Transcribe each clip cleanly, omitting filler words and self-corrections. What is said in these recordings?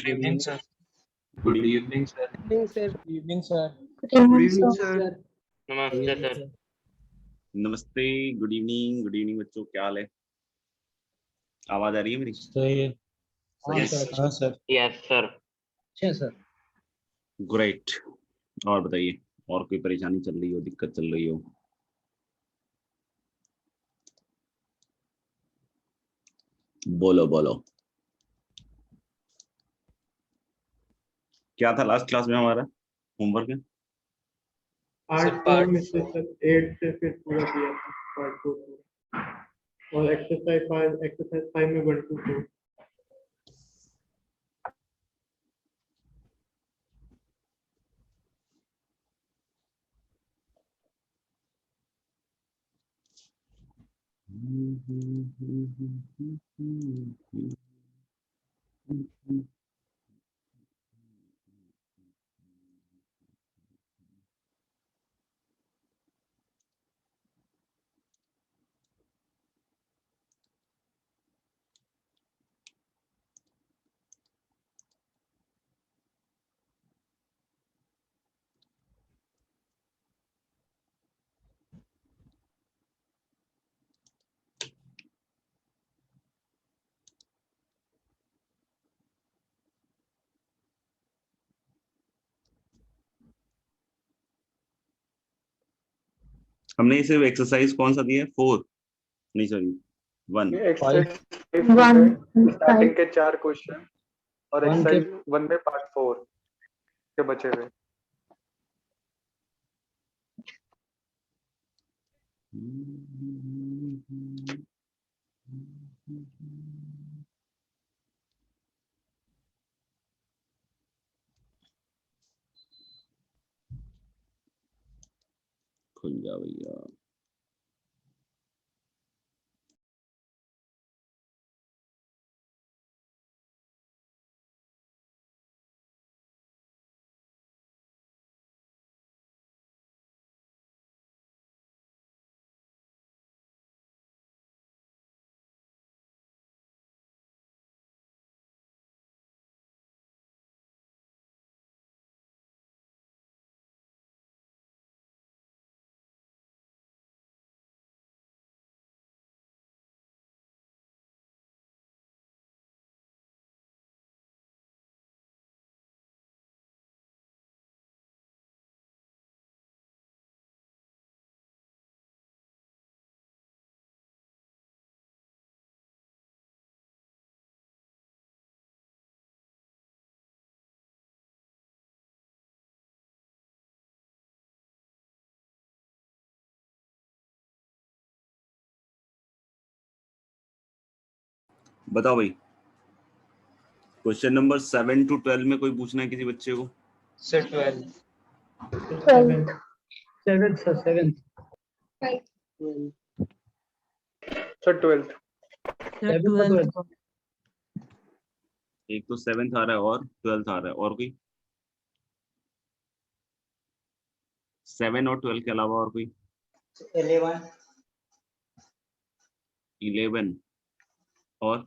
Good evening, sir. Good evening, sir. Good evening, sir. Good evening, sir. Good evening, sir. नमस्ते sir. नमस्ते, good evening बच्चों, क्या हाल है? आवाज आ रही है मेरी? सही है. Yes. हाँ सर. Yes sir. अच्छा सर. ग्रेट. और बताइए, और कोई परेशानी चल रही हो, दिक्कत चल रही हो? बोलो बोलो. क्या था लास्ट क्लास में हमारा होमवर्क है? पार्ट में से सर 8 से फिर पूरा दिया था पार्ट 2 और एक्सरसाइज 5 में 1 to 4. हमने इसे एक्सरसाइज कौन सा दिया है? 4 नहीं सॉरी 1. एक्सरसाइज स्टार्टिंग के 4 क्वेश्चन और One के- एक्सरसाइज 1 में पार्ट 4 के बचे हुए. खुल जा भैया. बताओ भाई, क्वेश्चन नंबर 7 to 12 में कोई पूछना है किसी बच्चे को? Sir 12. 7th sir. 7th. Sir 12th. 7th. एक तो 7th आ रहा है और 12th आ रहा है, और कोई? 7 और 12 के अलावा और कोई? 11 और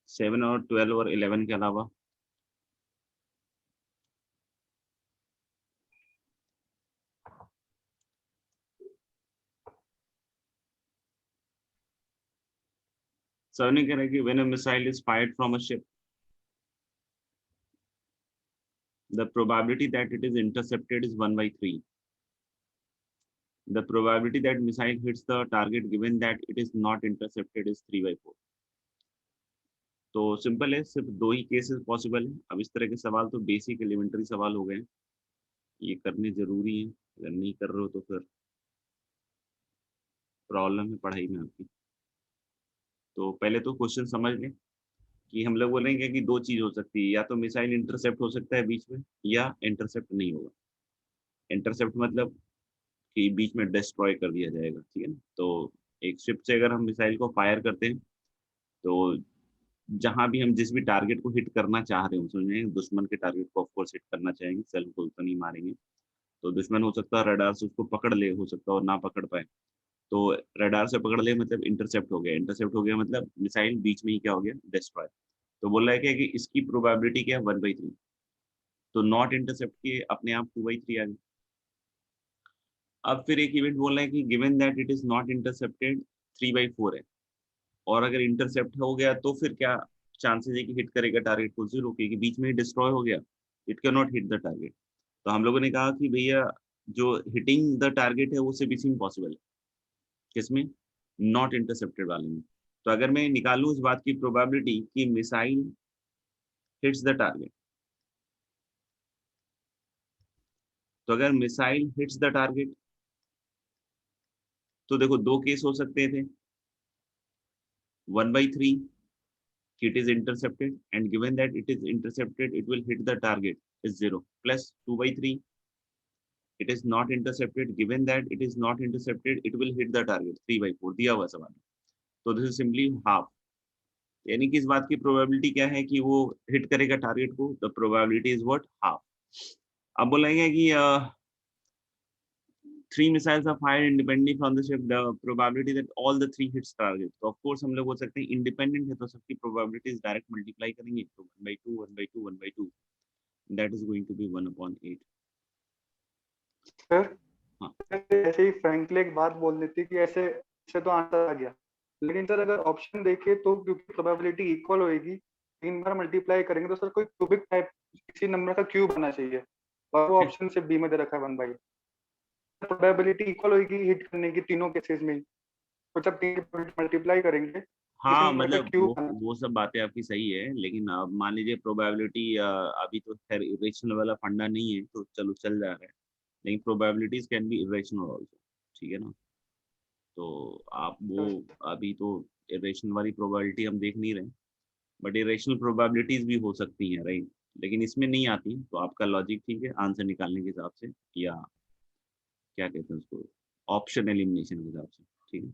7 और 12 और 11 के अलावा? सर ने कह रहा है कि when a missile is fired from a ship, the probability that it is intercepted is 1/3. The probability that missile hits the target given that it is not intercepted is 3/4. तो सिंपल है, सिर्फ 2 ही cases possible है. अब इस तरह के सवाल तो बेसिक एलिमेंट्री सवाल हो गए हैं, ये करने जरूरी है. अगर नहीं कर रहे हो तो फिर प्रॉब्लम है पढ़ाई में आपकी. तो पहले तो क्वेश्चन समझ लें कि हम लोग बोलेंगे कि 2 चीज हो सकती है, या तो मिसाइल इंटरसेप्ट हो सकता है बीच में, या इंटरसेप्ट नहीं होगा. इंटरसेप्ट मतलब कि बीच में डिस्ट्रॉय कर दिया जाएगा, ठीक है ना. तो एक शिप से अगर हम मिसाइल को फायर करते हैं तो जहां भी हम जिस भी टारगेट को हिट करना चाह रहे हो, समझे, दुश्मन के टारगेट को ऑफकोर्स हिट करना चाहेंगे, सेल्फ गोल तो नहीं मारेंगे. तो दुश्मन हो सकता है रडार से उसको पकड़ ले, हो सकता है और ना पकड़ पाए. तो रडार से पकड़ ले मतलब इंटरसेप्ट हो गया, इंटरसेप्ट हो गया मतलब मिसाइल बीच में ही क्या हो गया, डिस्ट्रॉय। तो बोल रहा है क्या कि इसकी प्रोबेबिलिटी क्या है, 1/3। तो नॉट इंटरसेप्ट की अपने आप 2/3 आ गई। अब फिर एक इवेंट बोल रहा है कि given that it is not intercepted 3/4 है, और अगर इंटरसेप्ट हो गया तो फिर क्या चांसेस है कि हिट करेगा टारगेट को, 0, क्योंकि बीच में ही डिस्ट्रॉय हो गया, it can not hit the target. तो हम लोगों ने कहा कि भैया जो हिटिंग द टारगेट है वो सिर्फ इसी में पॉसिबल है, किसमें, नॉट इंटरसेप्टेड वाले में। तो अगर मैं निकालूं इस बात की प्रोबेबिलिटी कि मिसाइल हिट्स द टारगेट, तो अगर मिसाइल हिट्स द टारगेट तो देखो दो केस हो सकते थे, 1/3 it is intercepted, and given that it is intercepted it will hit the target is 0, plus 2/3 it is not intercepted, given that it is not intercepted it will hit the target 3/4 दिया हुआ सवाल। तो this is simply half, यानी कि इस बात की probability क्या है कि वो हिट करेगा टारगेट को, the probability is what, half. अब बोलेंगे कि 3 missiles are fired independently from the ship, the probability that all the 3 hits target। तो of course हम लोग बोल सकते हैं इंडिपेंडेंट है तो सबकी probabilities डायरेक्ट मल्टीप्लाई करेंगे, तो 1/2 1/2 1/2 that is going to be 1/8। Sir हाँ। ऐसे ही फ्रैंकली एक बात बोल देती कि ऐसे ऐसे तो आंसर आ गया, लेकिन सर अगर ऑप्शन देखे तो क्योंकि प्रोबेबिलिटी इक्वल होएगी, 3 बार मल्टीप्लाई करेंगे तो सर कोई क्यूबिक टाइप किसी नंबर का क्यूब आना चाहिए, और वो ऑप्शन से बी में दे रखा है 1/, प्रोबेबिलिटी इक्वल होगी हिट करने की तीनों केसेस में, तो जब 3 मल्टीप्लाई करेंगे हाँ नंबर का मतलब क्यूब आना। वो सब बातें आपकी सही है, लेकिन अब मान लीजिए प्रोबेबिलिटी अभी तो खैर इरेशनल वाला फंडा नहीं है तो चलो चल जा रहा है, लेकिन probabilities can be irrational also, ठीक है ना। तो आप वो अभी तो इरेशनल वाली प्रोबेबिलिटी हम देख नहीं रहे, बट इरेशनल प्रोबेबिलिटीज भी हो सकती हैं, राइट, लेकिन इसमें नहीं आती। तो आपका लॉजिक ठीक है आंसर निकालने के हिसाब से, या क्या कहते हैं उसको, ऑप्शन एलिमिनेशन के हिसाब से, ठीक है।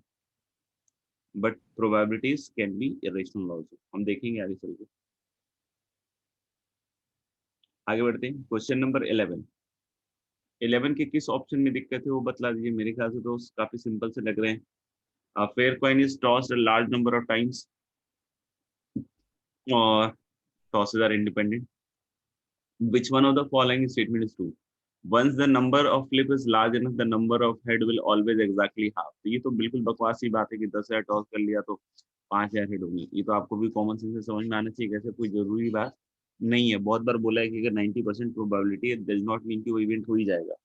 But probabilities can be irrational also, हम देखेंगे आगे चल के। आगे बढ़ते हैं, क्वेश्चन नंबर 11। 11 के किस ऑप्शन में दिक्कत है वो बतला दीजिए, मेरे ख्याल से तो काफी सिंपल से लग रहे हैं। A fair coin is tossed a large number of times, or tosses are independent. Which one of the following statement is true? Once the number of flip is large enough, the number of head will always exactly half। तो ये तो बिल्कुल बकवास सी बात है कि 10,000 toss कर लिया तो 5,000 हेड होंगे, ये तो आपको भी कॉमन सेंस से समझ में आना चाहिए, कैसे कोई जरूरी बात नहीं है। बहुत बार बोला है कि अगर 90% प्रोबेबिलिटी है डज नॉट मीन कि वो इवेंट हो ही जाएगा।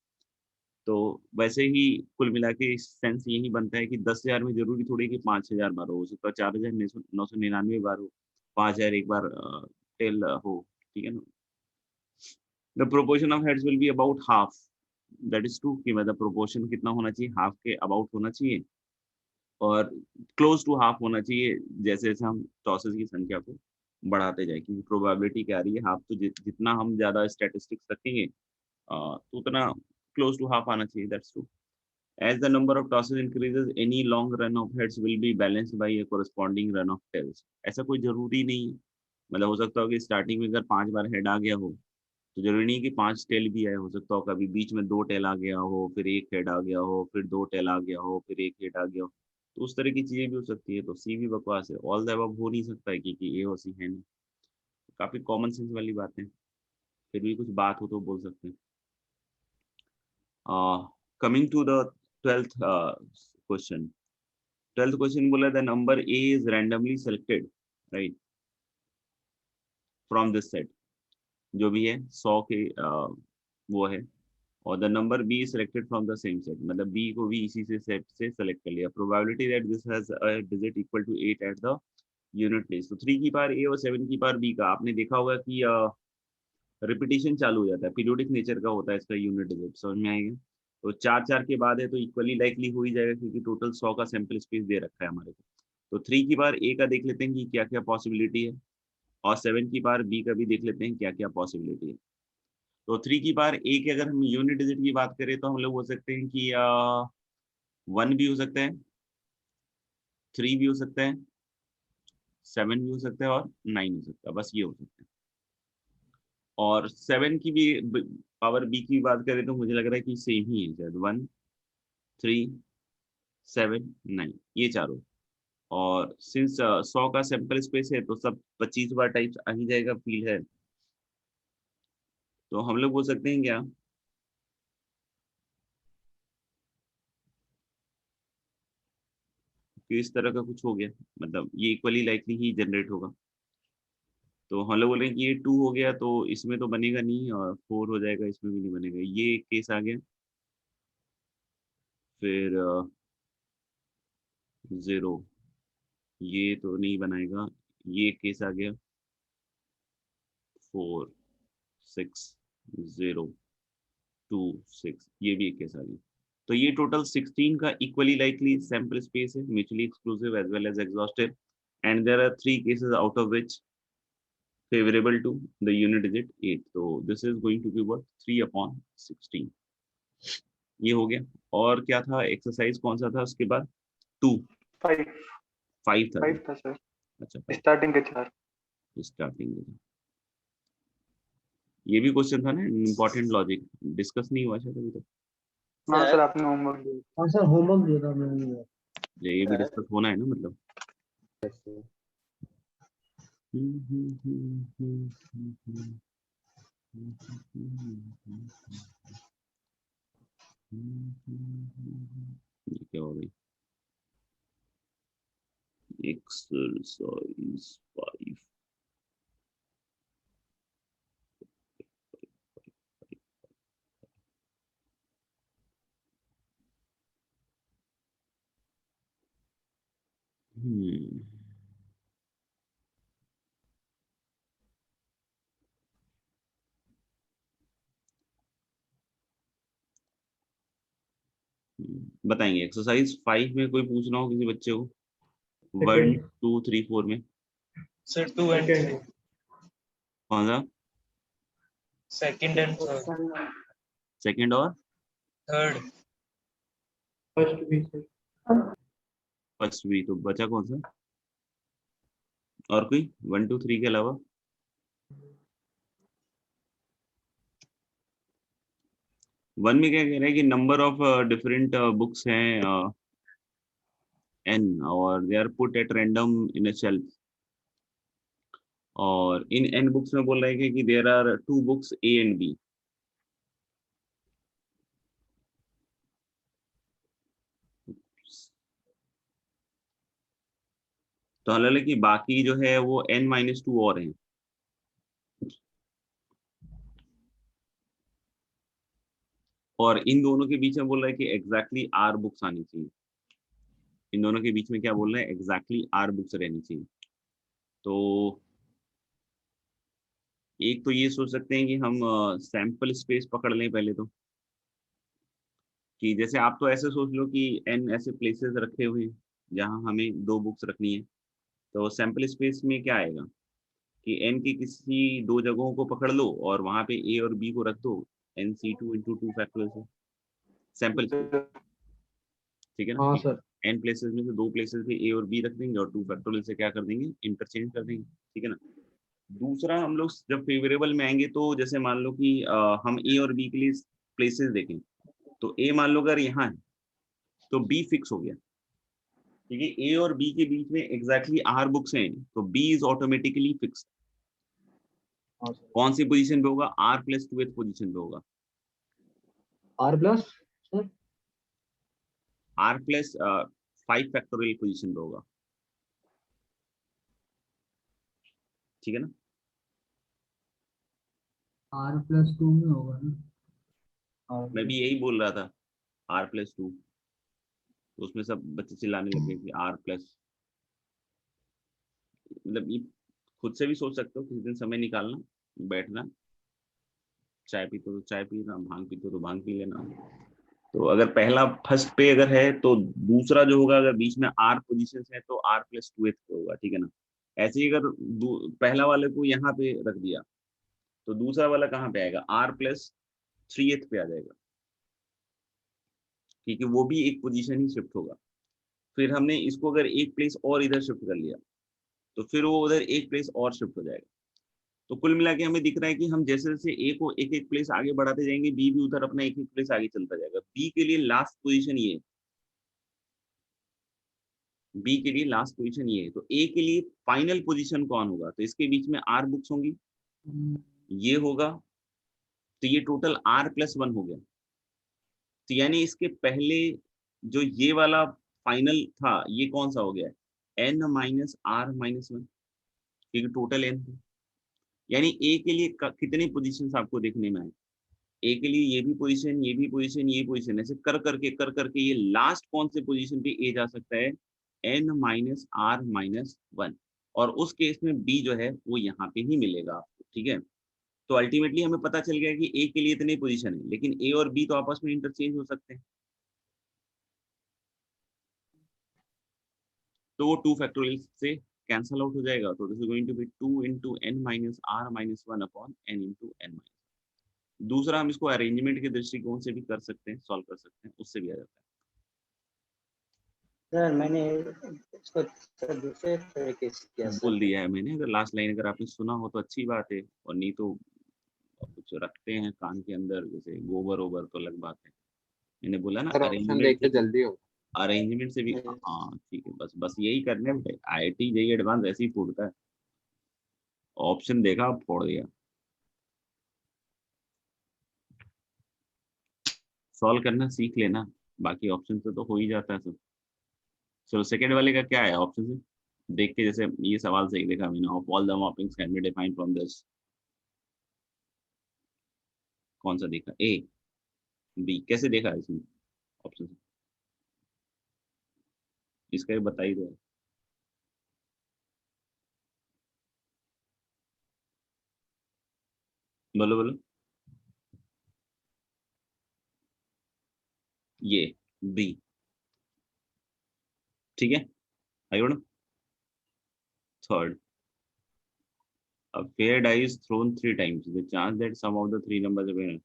तो वैसे ही कुल मिला के सेंस यही बनता है कि 10,000 में जरूरी थोड़ी कि 5,000 बार हो सकता है, 4,999 बार हो, 5,000 एक बार टेल हो, ठीक है ना। The proportion of heads will be about half, that is true, कि मतलब प्रोपोर्शन कितना होना चाहिए, हाफ के अबाउट होना चाहिए, और क्लोज टू हाफ होना चाहिए जैसे जैसे हम टॉसेस की संख्या को बढ़ाते जाए, क्योंकि प्रोबेबिलिटी क्या आ रही है, हाफ। तो जितना हम ज्यादा स्टैटिस्टिक्स रखेंगे तो उतना क्लोज टू हाफ आना चाहिए, that's true. As the number of tosses increases, any long run of heads will be balanced by a corresponding run of tails। ऐसा कोई जरूरी नहीं है, मतलब हो सकता हो कि स्टार्टिंग में अगर 5 बार हेड आ गया हो तो जरूरी नहीं कि 5 टेल भी आए, हो सकता हो कभी बीच में 2 टेल आ गया हो, फिर 1 हेड आ गया हो, फिर 2 टेल आ गया हो, फिर 1 हेड आ गया हो, तो उस तरह की चीजें भी हो सकती है। तो सी भी बकवास है, ऑल द अबव हो नहीं सकता है क्योंकि ए और सी है नहीं। काफी कॉमन सेंस वाली बात है, फिर भी कुछ बात हो तो बोल सकते हैं। Coming to the 12th question. 12th question बोला the number A is randomly selected, right, from this set, जो भी है 100 के वो है, और the number B is selected from the same set, मतलब बी को भी इसी से सेट से सेलेक्ट कर लिया। Probability that this has a digit equal to 8 at the unit place. तो 3 की पावर ए और 7 की पावर बी का आपने देखा होगा कि रिपीटिशन चालू हो जाता है, पीरियोडिक नेचर का होता है इसका यूनिट डिजिट, समझ में आएगा। तो 4 के बाद है तो इक्वली लाइकली हो ही जाएगा, क्योंकि टोटल 100 का सैंपल स्पेस दे रखा है हमारे को। तो 3 की बार ए का देख लेते हैं कि क्या क्या पॉसिबिलिटी है, और 7 की बार बी का भी देख लेते हैं क्या क्या पॉसिबिलिटी है। तो 3 की बार ए के अगर हम यूनिट डिजिट की बात करें तो हम लोग बोल सकते हैं कि 1 भी हो सकता है, 3 भी हो सकता है, 7 भी हो सकता है, और 9 हो सकता है, बस ये हो सकता है। और 7 की भी पावर बी की बात करें तो मुझे लग रहा है कि सेम ही है शायद, 1 3 7, 9 ये चारों। और सिंस 100 का सैंपल स्पेस है तो सब 25 बार टाइप्स आ ही जाएगा, फील है। तो हम लोग बोल सकते हैं क्या कि इस तरह का कुछ हो गया, मतलब ये इक्वली लाइकली ही जनरेट होगा। तो हम लोग बोल रहे हैं कि ये 2 हो गया तो इसमें तो बनेगा नहीं, और 4 हो जाएगा इसमें भी नहीं बनेगा, ये एक केस आ गया। फिर 0 ये तो नहीं बनाएगा, ये केस आ गया। 4, 6, 0, 2, 6 ये भी एक केस आ गया। तो ये टोटल 16 का इक्वली लाइकली सैंपल स्पेस है, mutually exclusive as well as exhaustive, and there are 3 cases out of which favorable to the unit digit 8. So this is going to be what 3/16 ये हो गया। और क्या था एक्सरसाइज, कौन सा था उसके बाद? 2, 5 5 था। 5 था सर, अच्छा स्टार्टिंग के 4। स्टार्टिंग में ये भी क्वेश्चन था ना, इम्पोर्टेंट लॉजिक डिस्कस नहीं हुआ शायद अभी तक। हाँ सर आपने होमवर्क दिया। हाँ सर होमवर्क दिया था मैंने। ये भी डिस्कस होना है ना मतलब। ये क्या हो गई? एक्सरसाइज 5 बताएंगे। एक्सरसाइज 5 में कोई पूछना हो किसी बच्चे को? 1, 2, 3, 4 में Sir, 2 and 3. कौन सा? Second and third. सेकंड और Third. फर्स्ट भी सर। फर्स्ट भी, तो बचा कौन सा? और कोई 1, 2, 3 के अलावा? वन में क्या कह रहे हैं कि नंबर ऑफ डिफरेंट बुक्स हैं n और they are put at random in a shelf, और इन n बुक्स में बोल रहे हैं कि there are 2 books A and B। तो हालांकि कि बाकी जो है वो n-2 और हैं। और इन दोनों के बीच में बोल रहा है कि एग्जैक्टली R बुक्स आनी चाहिए। इन दोनों के बीच में क्या बोल रहे हैं? एग्जैक्टली R बुक्स रहनी चाहिए। तो एक तो ये सोच सकते हैं कि हम सैंपल स्पेस पकड़ लें पहले तो, कि जैसे आप तो ऐसे सोच लो कि n ऐसे प्लेसेस रखे हुए हैं जहां हमें 2 बुक्स रखनी है। तो सैंपल स्पेस में क्या आएगा कि n की किसी 2 जगहों को पकड़ लो और वहां पे A और B को रख दो, nc2 × 2 फैक्टोरियल से सैंपल स्पेस, ठीक है ना? हाँ सर। n प्लेसेस में से 2 प्लेसेस पे A और B रख देंगे और 2 फैक्टोरियल से क्या कर देंगे? इंटरचेंज कर देंगे, ठीक है ना? दूसरा हम लोग जब फेवरेबल में आएंगे तो जैसे मान लो कि हम A और B के लिए प्लेसेस देखें, तो A मान लो अगर यहाँ है तो B फिक्स हो गया, क्योंकि A और B के बीच में एग्जैक्टली R बुक्स हैं, तो B इज ऑटोमेटिकली फिक्स। कौन सी पोजीशन पे होगा? R+2th पोजीशन पे होगा। R+ sir R+5 factorial position पे होगा, ठीक है ना? R+2 में होगा ना। मैं भी यही बोल रहा था R+2, तो उसमें सब बच्चे चिल्लाने लगे कि R+, मतलब ये खुद से भी सोच सकते हो, किसी दिन समय निकालना, बैठना, चाय पीते हो तो चाय पीना, भांग पीते हो तो भांग पी लेना। तो अगर पहला फर्स्ट पे अगर है तो दूसरा जो होगा अगर बीच में R पोजीशन है तो R+2th पे होगा, ठीक है ना? ऐसे ही अगर पहला वाले को यहाँ पे रख दिया तो दूसरा वाला कहाँ पे आएगा? R+3th पे आ जाएगा, क्योंकि वो भी एक पोजीशन ही शिफ्ट होगा। फिर हमने इसको अगर एक प्लेस और इधर शिफ्ट कर लिया तो फिर वो उधर एक प्लेस और शिफ्ट हो जाएगा। तो कुल मिला के हमें दिख रहा है कि हम जैसे जैसे ए को एक एक प्लेस आगे बढ़ाते जाएंगे, बी भी उधर अपना एक एक प्लेस आगे चलता जाएगा। बी के लिए लास्ट पोजीशन ये, बी के लिए लास्ट पोजीशन ये है, तो ए के लिए फाइनल पोजीशन कौन होगा? तो इसके बीच में आर बुक्स होंगी, ये होगा, तो ये टोटल आर प्लस 1 हो गया। तो यानी इसके पहले जो ये वाला फाइनल था, ये कौन सा हो गया? एन माइनस आर माइनस 1, क्योंकि टोटल एन था। यानी ए के लिए कितनी पोजीशंस आपको देखने में आए? ए के लिए ये भी पोजीशन, ये भी पोजीशन, ये पोजीशन, ऐसे कर करके ये लास्ट कौन से पोजीशन पे ए जा सकता है? एन माइनस आर माइनस 1, और उस केस में बी जो है वो यहाँ पे ही मिलेगा आपको, ठीक है। तो अल्टीमेटली हमें पता चल गया कि ए के लिए इतने पोजीशन है, लेकिन ए और बी तो आपस में इंटरचेंज हो सकते हैं, तो वो 2 फैक्टोरियल से कैंसल आउट हो जाएगा। तो this is going to be 2 into n minus r minus 1 upon n into n minus। दूसरा हम इसको अरेंजमेंट के दृष्टिकोण से भी कर सकते हैं, सॉल्व कर सकते हैं, उससे भी आ जाता सर मैंने इसको सर दूसरे तरीके से किया है। सर। बोल दिया है मैंने, अगर लास्ट लाइन अगर आपने सुना हो तो अच्छी बात है, और नहीं तो कुछ रखते हैं कान के अंदर जैसे गोबर ओबर तो अलग बात है। मैंने बोला ना अरेंजमेंट से भी हाँ ठीक है, बस यही करने में IIT JEE एडवांस ऐसे ही फूटता है, ऑप्शन देखा फोड़ दिया। सॉल्व करना सीख लेना, बाकी ऑप्शन से तो हो ही जाता है सब। चलो सेकंड वाले का क्या है ऑप्शन से देख के, जैसे ये सवाल सही देखा मैंने, of all the mappings can be defined from this, कौन सा देखा? ए बी, कैसे देखा है इसमें ऑप्शन से? इसका भी बताइए दो। बोलो बोलो। ये बी, ठीक है। आगे बढ़ो। Third, a fair die is thrown 3 times, the chance that some of the 3 numbers are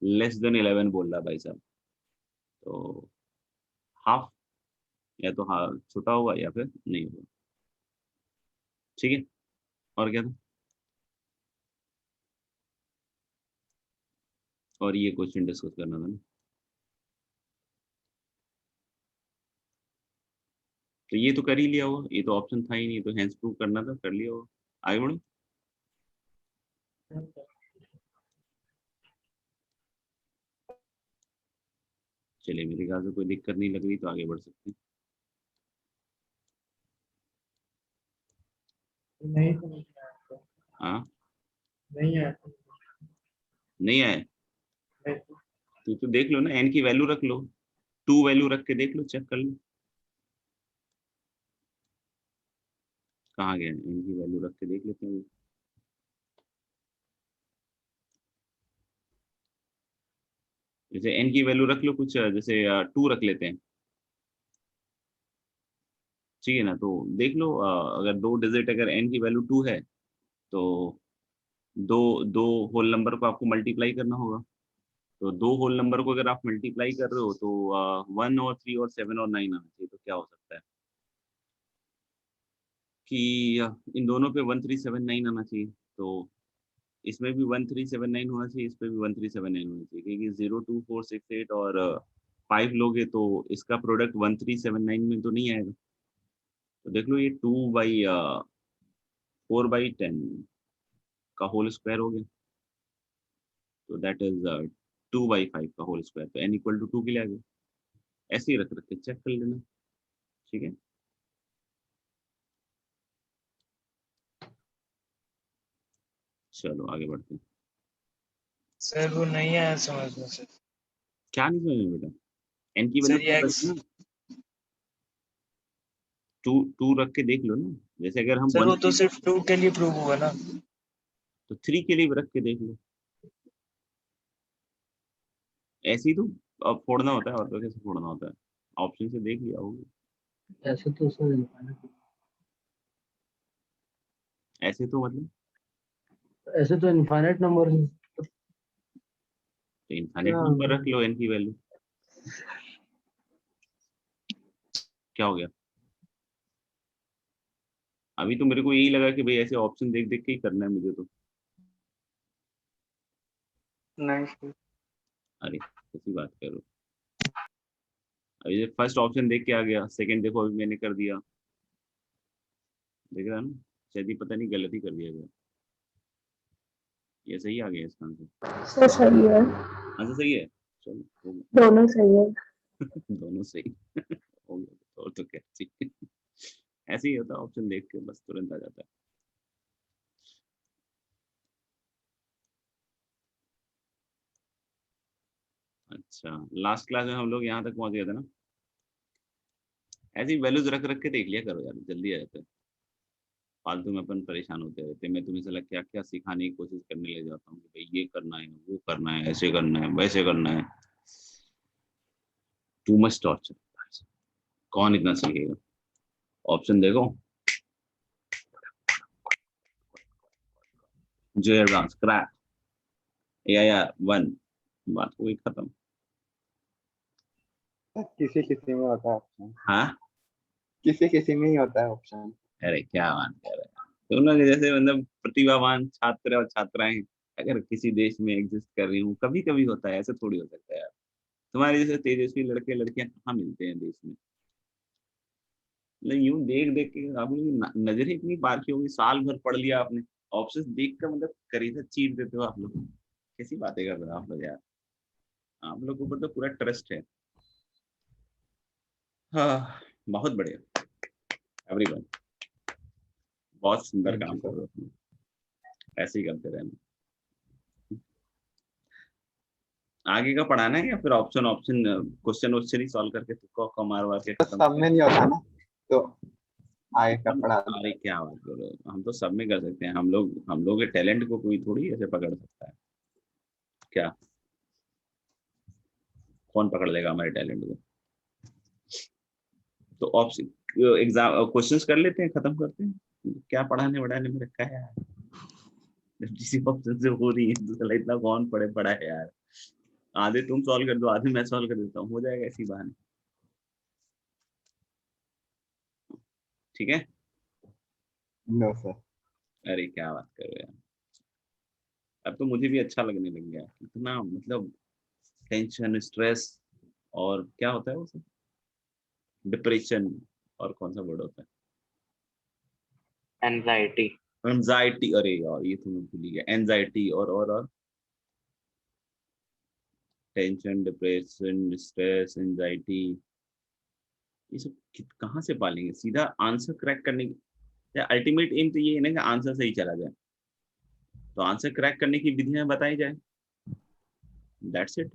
less than 11 बोल रहा है भाई साहब, तो हाफ, या तो हाँ छोटा होगा या फिर नहीं होगा, ठीक है। और क्या था? और ये क्वेश्चन डिस्कस करना था ना, तो ये तो कर ही लिया होगा, ये तो ऑप्शन था ही नहीं, तो हैंस प्रूव करना था, कर लिया होगा। आगे बढ़ो। चलिए मेरे ख्याल से कोई दिक्कत नहीं लग रही, तो आगे बढ़ सकते हैं। नहीं समझ में आया सर। हाँ नहीं आया सर। नहीं आया, नहीं सर। तो देख लो ना, एन की वैल्यू रख लो, 2 वैल्यू रख के देख लो, चेक कर लो कहाँ गया, एन की वैल्यू रख के देख लेते हैं। जैसे एन की वैल्यू रख लो कुछ, जैसे 2 रख लेते हैं, ठीक है ना। तो देख लो अगर 2 डिजिट अगर एन की वैल्यू 2 है, तो दो दो होल नंबर को आपको मल्टीप्लाई करना होगा। तो 2 होल नंबर को अगर आप मल्टीप्लाई कर रहे हो तो 1 और 3 और 7 और 9 आना चाहिए। तो क्या हो सकता है कि इन दोनों पे 1379 आना चाहिए, तो इसमें भी 1379 होना चाहिए, इस पे भी 1379 होना चाहिए, क्योंकि 0 2 4 6 8 और 5 लोगे तो इसका प्रोडक्ट 1379 में तो नहीं आएगा। तो देख लो ये 4/10 का होल स्क्वायर हो गया, तो दैट इज 2/5 का होल स्क्वायर, तो n इक्वल टू 2 के लिए आ गया। ऐसे ही रख के चेक कर लेना, ठीक है। चलो आगे बढ़ते हैं। सर वो नहीं आया समझ में सर। क्या नहीं समझ में बेटा? n की सर ये वैल्यू 2 रख के देख लो ना, जैसे अगर हम सर वो 1 तो सिर्फ 2 के लिए प्रूव हुआ ना। तो 3 के लिए भी रख के देख लो, ऐसे ही तो अब फोड़ना होता है, और तो कैसे फोड़ना होता है, ऑप्शन से देख लिया होगा। ऐसे तो सर इनफाइनाइट, ऐसे तो मतलब ऐसे तो इनफाइनाइट नंबर है। तो इनफाइनाइट नंबर रख लो n की वैल्यू, क्या हो गया? अभी तो मेरे को यही लगा कि भाई ऐसे ऑप्शन देख देख के ही करना है मुझे तो। नहीं सर। अरे ऐसी बात करो, ये फर्स्ट ऑप्शन देख के आ गया, सेकंड देखो अभी मैंने कर दिया, देख रहा है ना, शायद ही पता नहीं गलती कर दिया गया, ये सही आ गया इसका आंसर। सर सही है, आंसर सही है, चलो हो गया। दोनों सही है। दोनों सही हो गया, और तो क्या चाहिए। ऐसे ही होता है, ऑप्शन देख के बस तुरंत आ जाता है। अच्छा, लास्ट क्लास में हम लोग यहाँ तक पहुंच गए थे ना। ऐसी वैल्यूज रख रख के देख लिया करो यार, जल्दी आ जाता है। फालतू में अपन परेशान होते रहते हैं। मैं तुम्हें साला क्या क्या सिखाने की कोशिश करने लग जाता हूँ कि भाई ये करना है, वो करना है, ऐसे करना है, वैसे करना है। टू मच टॉर्चर, कौन इतना सीखेगा। ऑप्शन देखो, जो क्रैक या वन, बात हुई खत्म। किसी किसी में होता है ऑप्शन, हाँ, किसी किसी में ही होता है ऑप्शन। अरे क्या बात कर रहे हैं तुम लोग, जैसे मतलब प्रतिभावान छात्र और छात्राएं अगर किसी देश में एग्जिस्ट कर रही हूँ, कभी कभी होता है, ऐसे थोड़ी हो सकता है यार। तुम्हारे जैसे तेजस्वी लड़के लड़कियां कहाँ मिलते हैं देश में। मतलब यूं देख देख के आप लोग की नजरें इतनी पार की होगी, साल भर पढ़ लिया आपने, ऑप्शन देख कर मतलब करीब चीर देते हो आप लोग। कैसी बातें कर रहे हो आप लोग यार, आप लोग के ऊपर तो पूरा ट्रस्ट है। हाँ, बहुत बढ़िया एवरीवन, बहुत सुंदर काम कर रहे हो तुम, ऐसे ही करते रहना। आगे का पढ़ाना है या फिर ऑप्शन ऑप्शन क्वेश्चन वोश्चन ही सॉल्व करके तुक्का मार मार के तो खत्म सब में नहीं होता ना, तो आगे का पढ़ा दो। अरे क्या बात कर रहे हो, हम तो सब में कर सकते हैं। हम लोग के टैलेंट को कोई थोड़ी ऐसे पकड़ सकता है। क्या कौन पकड़ लेगा हमारे टैलेंट को। तो ऑप्शन एग्जाम क्वेश्चंस कर लेते हैं, खत्म करते हैं। क्या पढ़ाने वढ़ाने में रखा है यार, जब किसी ऑप्शन से हो रही है तो साला इतना कौन पढ़ा है यार। आधे तुम सॉल्व कर दो, आधे मैं सॉल्व कर देता हूँ, हो जाएगा इसी बहाने। ठीक है। No sir. अरे क्या बात कर रहे हैं, अब तो मुझे भी अच्छा लगने लग गया। कितना मतलब टेंशन, स्ट्रेस, और क्या होता है वो सब, डिप्रेशन, और कौन सा वर्ड होता एंजाइटी। है, एंजाइटी। अरे यार ये तो मैं भूल ही गया, एंजाइटी और टेंशन, डिप्रेशन, स्ट्रेस, एंजाइटी, ये सब कहाँ से पालेंगे। सीधा आंसर क्रैक करने की अल्टीमेट एम तो ये है ना कि आंसर सही चला जाए, तो आंसर क्रैक करने की विधियां बताई जाए, दैट्स इट।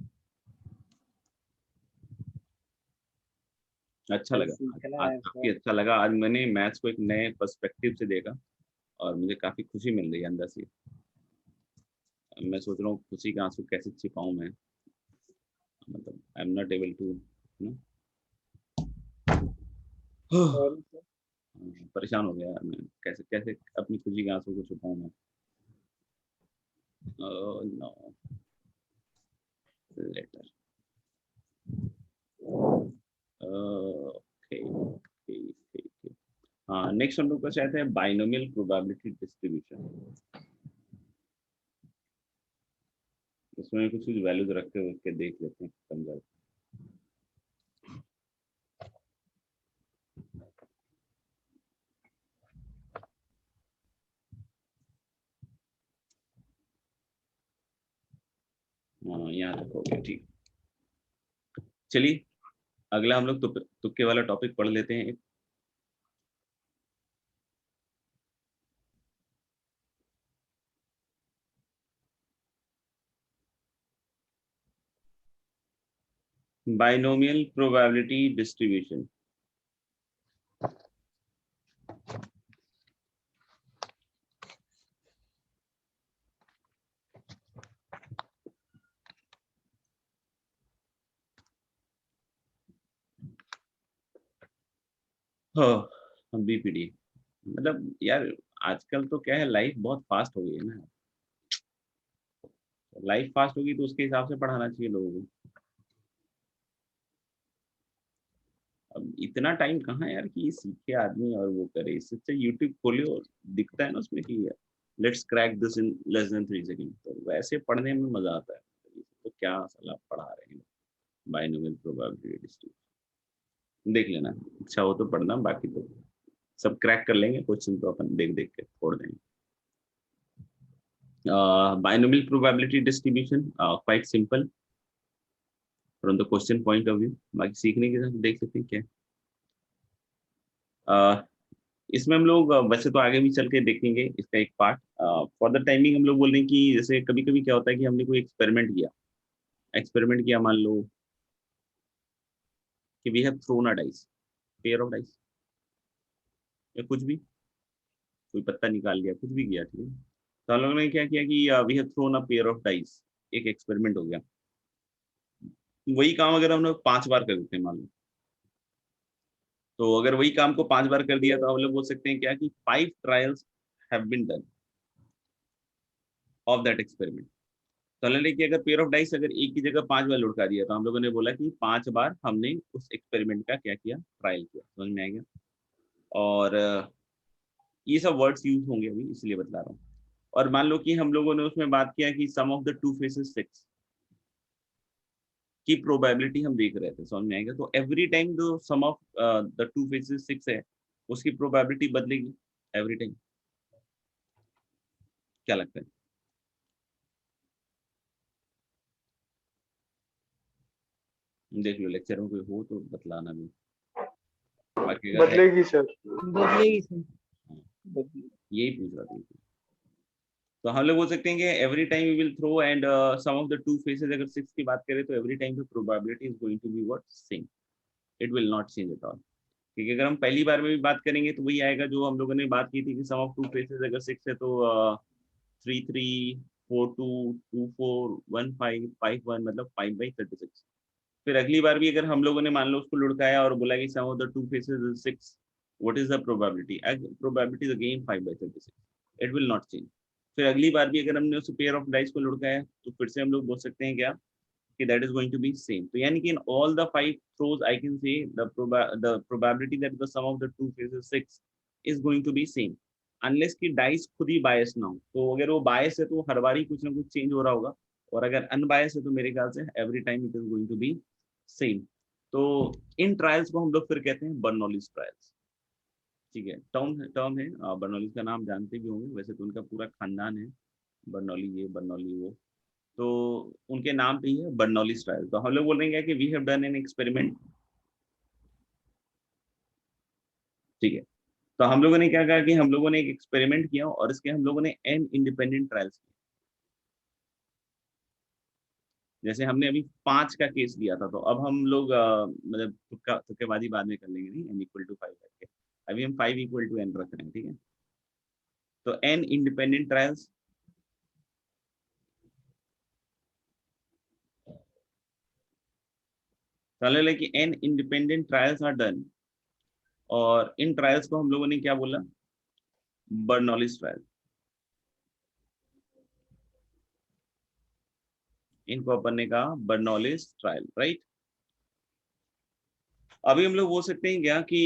अच्छा लगा आज काफी अच्छा लगा। आज मैंने मैथ्स को एक नए पर्सपेक्टिव से देखा और मुझे काफी खुशी मिल रही है अंदर से। मैं सोच रहा हूँ खुशी का आंसू कैसे छिपाऊं मैं, मतलब I am not able to परेशान हो गया यार मैं, कैसे कैसे अपनी खुशी के आंसू को छुपाऊं मैं। No later. Okay okay okay. हाँ, नेक्स्ट हम लोग का शायद है बाइनोमियल प्रोबेबिलिटी डिस्ट्रीब्यूशन। इसमें कुछ कुछ वैल्यूज रख के देख लेते हैं समझा। हाँ, यहाँ तक हो गया, ठीक। चलिए अगला हम लोग तुक्के वाला टॉपिक पढ़ लेते हैं। Binomial probability distribution. हाँ, बीपीडी। मतलब यार आजकल तो क्या है, लाइफ बहुत फास्ट हो गई है ना। लाइफ फास्ट होगी तो उसके हिसाब से पढ़ाना चाहिए लोगों को। अब इतना टाइम कहाँ है यार कि ये सीखे आदमी और वो करे। इससे अच्छा यूट्यूब खोले और दिखता है ना उसमें कि let's crack this in less than 3 second, तो वैसे पढ़ने में मजा आता है। तो क्या साला पढ़ा रहे हैं बाइनोमियल प्रोबेबिलिटी डिस्ट्रीब्यूशन। देख लेना, अच्छा हो तो पढ़ना, बाकी तो सब क्रैक कर लेंगे, क्वेश्चन तो अपन देख देख के छोड़ देंगे। Binomial probability distribution quite simple from the question point of view, बाकी सीखने के साथ देख सकते हैं क्या। इसमें हम लोग वैसे तो आगे भी चल के देखेंगे इसका एक पार्ट। फॉर द टाइमिंग हम लोग बोल रहे हैं कि जैसे कभी कभी क्या होता है कि हमने कोई एक्सपेरिमेंट किया, मान लो कि we have thrown a dice, pair of dice, या कुछ भी, कोई पत्ता निकाल लिया, कुछ भी किया, ठीक है। तो हम लोगों ने क्या किया कि we have thrown a pair of dice, एक एक्सपेरिमेंट हो गया। वही काम अगर हम लोग 5 बार कर देते हैं मान लो, तो अगर वही काम को 5 बार कर दिया तो हम लोग बोल सकते हैं क्या कि 5 trials have been done of that experiment. तो हमने कि अगर पेयर ऑफ डाइस अगर एक की जगह 5 बार लुढ़का दिया तो हम लोगों ने बोला कि 5 बार हमने उस एक्सपेरिमेंट का क्या किया, ट्रायल किया। समझ में आ गया। और ये सब वर्ड्स यूज होंगे अभी, इसलिए बतला रहा हूँ। और मान लो कि हम लोगों ने उसमें बात किया कि sum of the two faces 6 की प्रोबेबिलिटी हम देख रहे थे, समझ में आएगा। तो एवरी टाइम जो सम ऑफ द टू फेसेस 6 है उसकी प्रोबेबिलिटी बदलेगी एवरी टाइम। क्या लगता है? देख लो, लेक्चर में कोई हो तो बतलाना भी, बाकी अगर है बदलेगी सर। बदलेगी सर। यही पूछ रहा था। तो हम लोग बोल सकते हैं कि every time we will throw and sum of the two faces, अगर 6 की बात करें तो every time the probability is going to be what, same, it will not change at all. क्योंकि अगर हम पहली बार में भी बात करेंगे तो वही आएगा जो हम लोगों ने बात की थी कि सम ऑफ टू फेसेस अगर 6 है तो 3 3 4 2 2 4 1 5 5 1 मतलब 5/36। फिर अगली बार भी अगर हम लोगों ने मान लो उसको लुढ़काया और बोला कि sum of the two faces is 6, what is the probability? Probability is again 5/36, it will not change. फिर अगली बार भी अगर हमने उस पेयर ऑफ डाइस को लुढ़काया तो फिर से हम लोग बोल सकते हैं क्या कि that is going to be same. तो यानी कि in all the 5 throws I can say the probability that the sum of the two faces 6 is going to be same, unless कि डाइस खुद ही बायस ना हो। तो अगर वो बायस है तो हर बार ही कुछ ना कुछ चेंज हो रहा होगा, और अगर अनबायस है तो मेरे ख्याल से every time it is going to be same. तो इन ट्रायल्स को हम लोग फिर कहते हैं बर्नौलीज ट्रायल्स। ठीक है, टर्म है बर्नौलीज का नाम जानते भी होंगे, वैसे तो उनका पूरा खानदान है, बर्नौली ये बर्नौली वो, तो उनके नाम पे ही है बर्नौलीज ट्रायल। तो हम लोग बोल रहे हैं कि we have done an experiment. ठीक है, तो हम लोगों ने क्या कहा कि हम लोगों ने एक एक्सपेरिमेंट किया और इसके हम लोगों ने n इंडिपेंडेंट ट्रायल्स किए। जैसे हमने अभी 5 का केस लिया था, तो अब हम लोग मतलब तुक्केबाजी बाद में कर लेंगे, नहीं n = 5 करके, अभी हम 5 = n रख रहे हैं। ठीक है, तो n इंडिपेंडेंट ट्रायल्स, चलो कि n independent trials are done, और इन ट्रायल्स को हम लोगों ने क्या बोला, बर्नौलीज ट्रायल। इनको अपन ने कहा बर्नौलीज ट्रायल, राइट। अभी हम लोग बोल सकते हैं क्या कि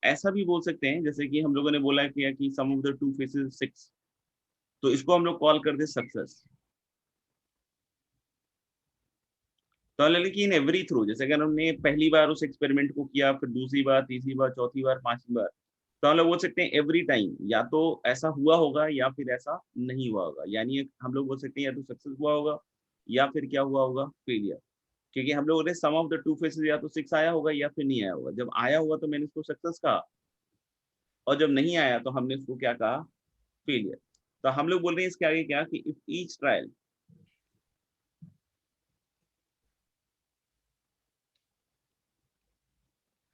ऐसा भी बोल सकते हैं जैसे कि हम लोगों ने बोला कि sum of the two faces 6, तो इसको हम लोग कॉल करते सक्सेस। तो लेकिन एवरी थ्रू, जैसे अगर हमने पहली बार उस एक्सपेरिमेंट को किया, फिर दूसरी बार, तीसरी बार, चौथी बार, पांचवी बार, तो हम लोग बोल सकते हैं एवरी टाइम या तो ऐसा हुआ होगा या फिर ऐसा नहीं हुआ होगा। यानी हम लोग बोल सकते हैं या तो सक्सेस हुआ होगा या फिर क्या हुआ होगा, फेलियर। क्योंकि हम लोगों ने सम ऑफ द टू फेसेस या तो 6 आया होगा या फिर नहीं आया होगा। जब आया होगा तो मैंने इसको सक्सेस कहा, और जब नहीं आया तो हमने इसको क्या कहा, फेलियर। तो हम लोग बोल रहे हैं इसके आगे क्या कि if each trial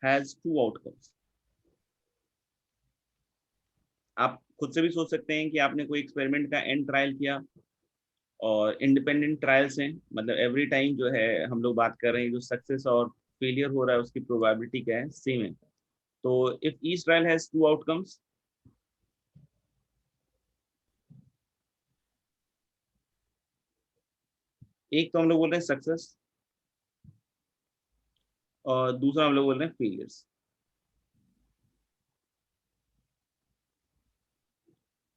has 2 outcomes. आप खुद से भी सोच सकते हैं कि आपने कोई एक्सपेरिमेंट का एंड ट्रायल किया और इंडिपेंडेंट ट्रायल्स हैं, मतलब एवरी टाइम जो है हम लोग बात कर रहे हैं जो सक्सेस और फेलियर हो रहा है उसकी प्रोबेबिलिटी क्या है, सेम है। तो if each trial has 2 outcomes, एक तो हम लोग बोल रहे हैं सक्सेस और दूसरा हम लोग बोल रहे हैं फेलियर्स।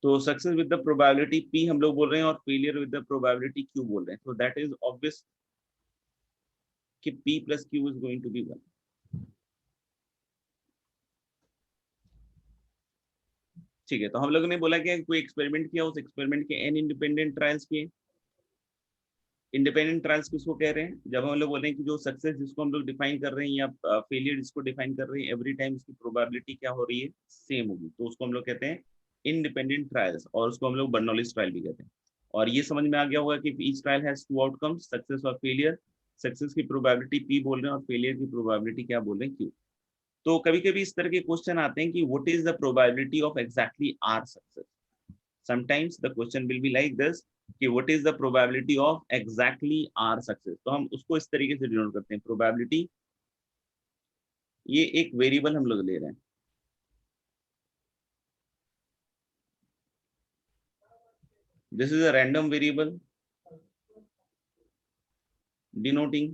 तो success with the probability P हम लोग बोल रहे हैं और failure with the probability Q बोल रहे हैं। तो दैट इज ऑब्वियस कि P + Q is going to be 1। ठीक है, तो हम लोगों ने बोला कि कोई एक्सपेरिमेंट किया, उस एक्सपेरिमेंट के n इंडिपेंडेंट ट्रायल्स किए। इंडिपेंडेंट ट्रायल्स किसको कह रहे हैं? जब हम लोग बोल रहे हैं कि जो सक्सेस जिसको हम लोग डिफाइन कर रहे हैं या फेलियर जिसको डिफाइन कर रहे हैं, एवरी टाइम उसकी प्रोबेबिलिटी क्या हो रही है? सेम होगी, तो उसको हम लोग कहते हैं इंडिपेंडेंट ट्रायल्स, और उसको हम लोग बर्नौलीज ट्रायल भी कहते हैं। और ये समझ में आ गया होगा कि each trial has two outcomes, success और फेलियर। सक्सेस की प्रोबेबिलिटी p बोल रहे हैं और फेलियर की प्रोबेबिलिटी क्या बोल रहे हैं? q। तो कभी कभी इस तरह के क्वेश्चन आते हैं कि what is the probability of exactly r success. Sometimes the question will be like this कि what is the probability of exactly r success. तो हम उसको इस तरीके से डिनोट करते हैं, प्रोबेबिलिटी, ये एक वेरिएबल हम लोग ले रहे हैं, this is a random variable denoting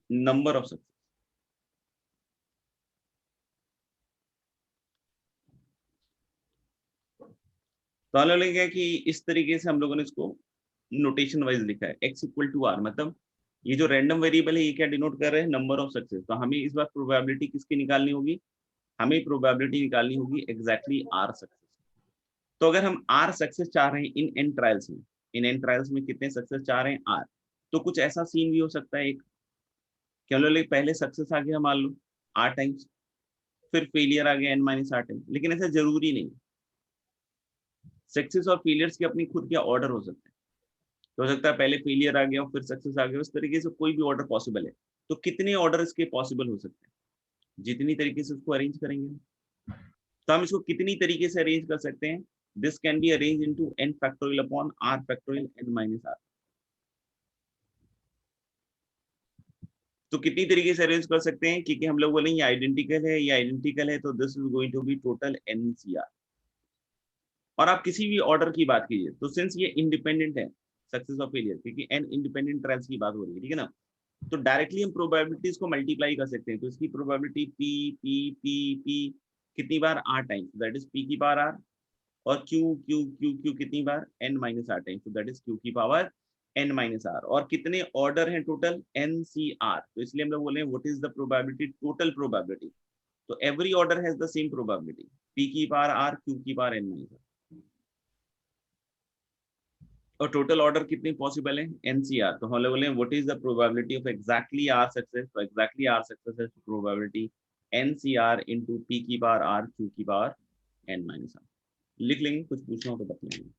number of success। तो हम लोग लिखा है कि इस तरीके से हम लोगों ने इसको नोटेशन वाइज लिखा है, x इक्वल टू आर, मतलब ये जो रैंडम वेरिएबल है ये क्या डिनोट कर रहे हैं? Number of success. तो हमें इस बार प्रोबेबिलिटी किसकी निकालनी होगी? हमें प्रोबेबिलिटी निकालनी होगी एग्जैक्टली आर सक्सेस। तो अगर हम आर सक्सेस चाह रहे हैं इन एन ट्रायल्स में, इन एन ट्रायल्स में कितने सक्सेस चाह रहे हैं? आर। तो कुछ ऐसा सीन भी हो सकता है एक, क्या लो पहले सक्सेस आ गया मान लो आर टाइम्स, फिर फेलियर आ गया n माइनस आर टाइम्स, लेकिन ऐसा जरूरी नहीं। सक्सेस और फेलियर्स के अपनी खुद के ऑर्डर हो सकते हैं, तो हो सकता है पहले फेलियर आ गया फिर सक्सेस आ गया, उस तरीके से कोई भी ऑर्डर पॉसिबल है। तो कितने ऑर्डर इसके पॉसिबल हो सकते हैं? जितनी तरीके से उसको अरेंज करेंगे, तो हम इसको कितनी तरीके से अरेंज कर सकते हैं? This can be arrange into n factorial upon r factorial n minus r। तो कितनी तरीके से अरेंज कर सकते हैं? क्योंकि हम लोग बोलेंगे ये आइडेंटिकल है, ये आइडेंटिकल है, तो this is going to be total NCR। और आप किसी भी ऑर्डर की बात कीजिए, तो सिंस ये इंडिपेंडेंट है सक्सेस और फेलियर, क्योंकि n इंडिपेंडेंट ट्रायल्स की बात हो रही है, ठीक है ना, तो डायरेक्टली हम प्रोबेबिलिटीज को मल्टीप्लाई कर सकते हैं। तो इसकी probability p p p p कितनी बार? r times, that is p की पावर r, और q q q q कितनी बार? n माइनस r टाइम्स, तो दैट इज q की पावर n माइनस r। और कितने ऑर्डर हैं टोटल? NCR। तो इसलिए हम लोग बोले what is the probability, total probability. तो every order has the same probability, p की पावर r, q की पावर n माइनस r। और टोटल ऑर्डर कितने पॉसिबल है? NCR। तो हम लोग बोले what is the probability of exactly r success. तो एग्जैक्टली आर सक्सेस है प्रोबेबिलिटी NCR इनटू p की पावर r, q की पावर n माइनस r। लिख लेंगे, कुछ पूछना हो तो बताएंगे।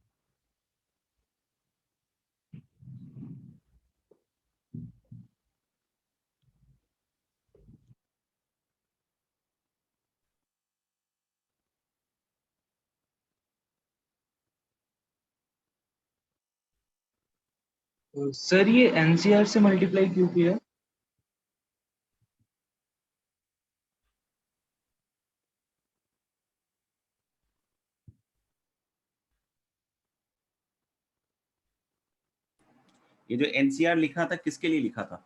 तो सर ये एनसीआर से मल्टीप्लाई क्यों किया? ये जो NCR लिखा था किसके लिए लिखा था?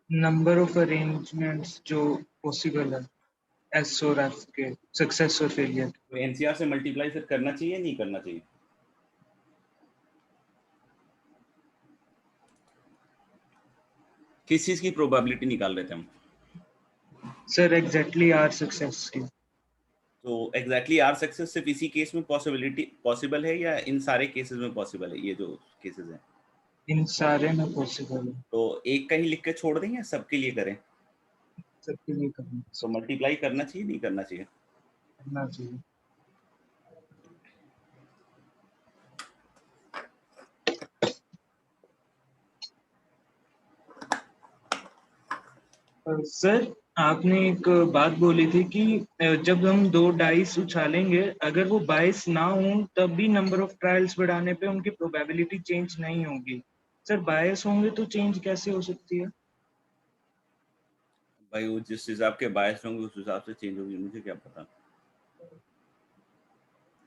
नंबर ऑफ अरेंजमेंट्स जो पॉसिबल है एस और एफ के, सक्सेस और फेलियर। तो NCR से मल्टीप्लाई फिर करना चाहिए नहीं करना चाहिए? किस चीज की प्रोबेबिलिटी निकाल रहे थे हम? सर एग्जैक्टली आर सक्सेस की। तो एग्जैक्टली आर सक्सेस सिर्फ इसी केस में पॉसिबल है या इन सारे केसेस में पॉसिबल है? ये जो केसेस हैं इन सारे में पॉसिबल है। तो एक का ही लिख के छोड़ दें या सबके लिए करें? सबके लिए करना तो मल्टीप्लाई करना चाहिए नहीं करना चाहिए? चाहिए। सर आपने एक बात बोली थी कि जब हम दो डाइस उछालेंगे अगर वो बाइस ना हो तब भी नंबर ऑफ ट्रायल्स बढ़ाने पे उनकी प्रोबेबिलिटी चेंज नहीं होगी। सर बायस होंगे तो चेंज कैसे हो सकती है? भाई वो जिस हिसाब के बायस होंगे उस हिसाब से चेंज होगी, मुझे क्या पता।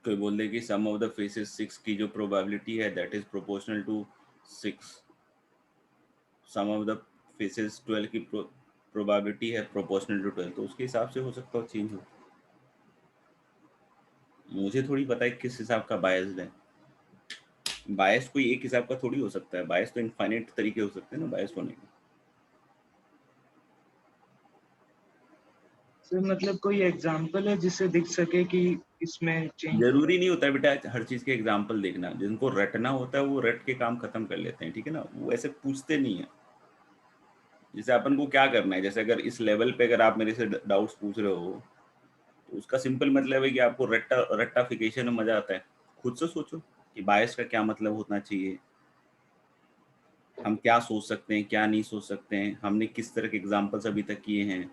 कोई बोल दे कि सम ऑफ द फेसेस 6 की जो प्रोबेबिलिटी है that is proportional to 6, sum of the faces 12 की प्रोबेबिलिटी है प्रोपोर्शनल टू 12, तो उसके हिसाब से हो सकता है चेंज हो। मुझे थोड़ी पता है किस हिसाब का बायस्ड है। बायस कोई एक हिसाब का थोड़ी हो सकता है, बायस तो इनफाइनाइट तरीके हो सकते हैं ना बायस होने के। तो मतलब कोई एग्जांपल है जिससे दिख सके कि इसमें चेंज? जरूरी नहीं होता है बेटा हर चीज के एग्जाम्पल देखना, जिनको रटना होता है वो रट के काम खत्म कर लेते हैं, ठीक है ना, वो ऐसे पूछते नहीं है। जैसे अपन को क्या करना है, जैसे अगर इस लेवल पे अगर आप मेरे से डाउट्स पूछ रहे हो तो उसका सिंपल मतलब है कि आपको रट्टाफिकेशन में मजा आता है। खुद से सोचो कि बायस का क्या मतलब होना चाहिए, हम क्या सोच सकते हैं क्या नहीं सोच सकते हैं, हमने किस तरह के एग्जाम्पल्स अभी तक किए हैं,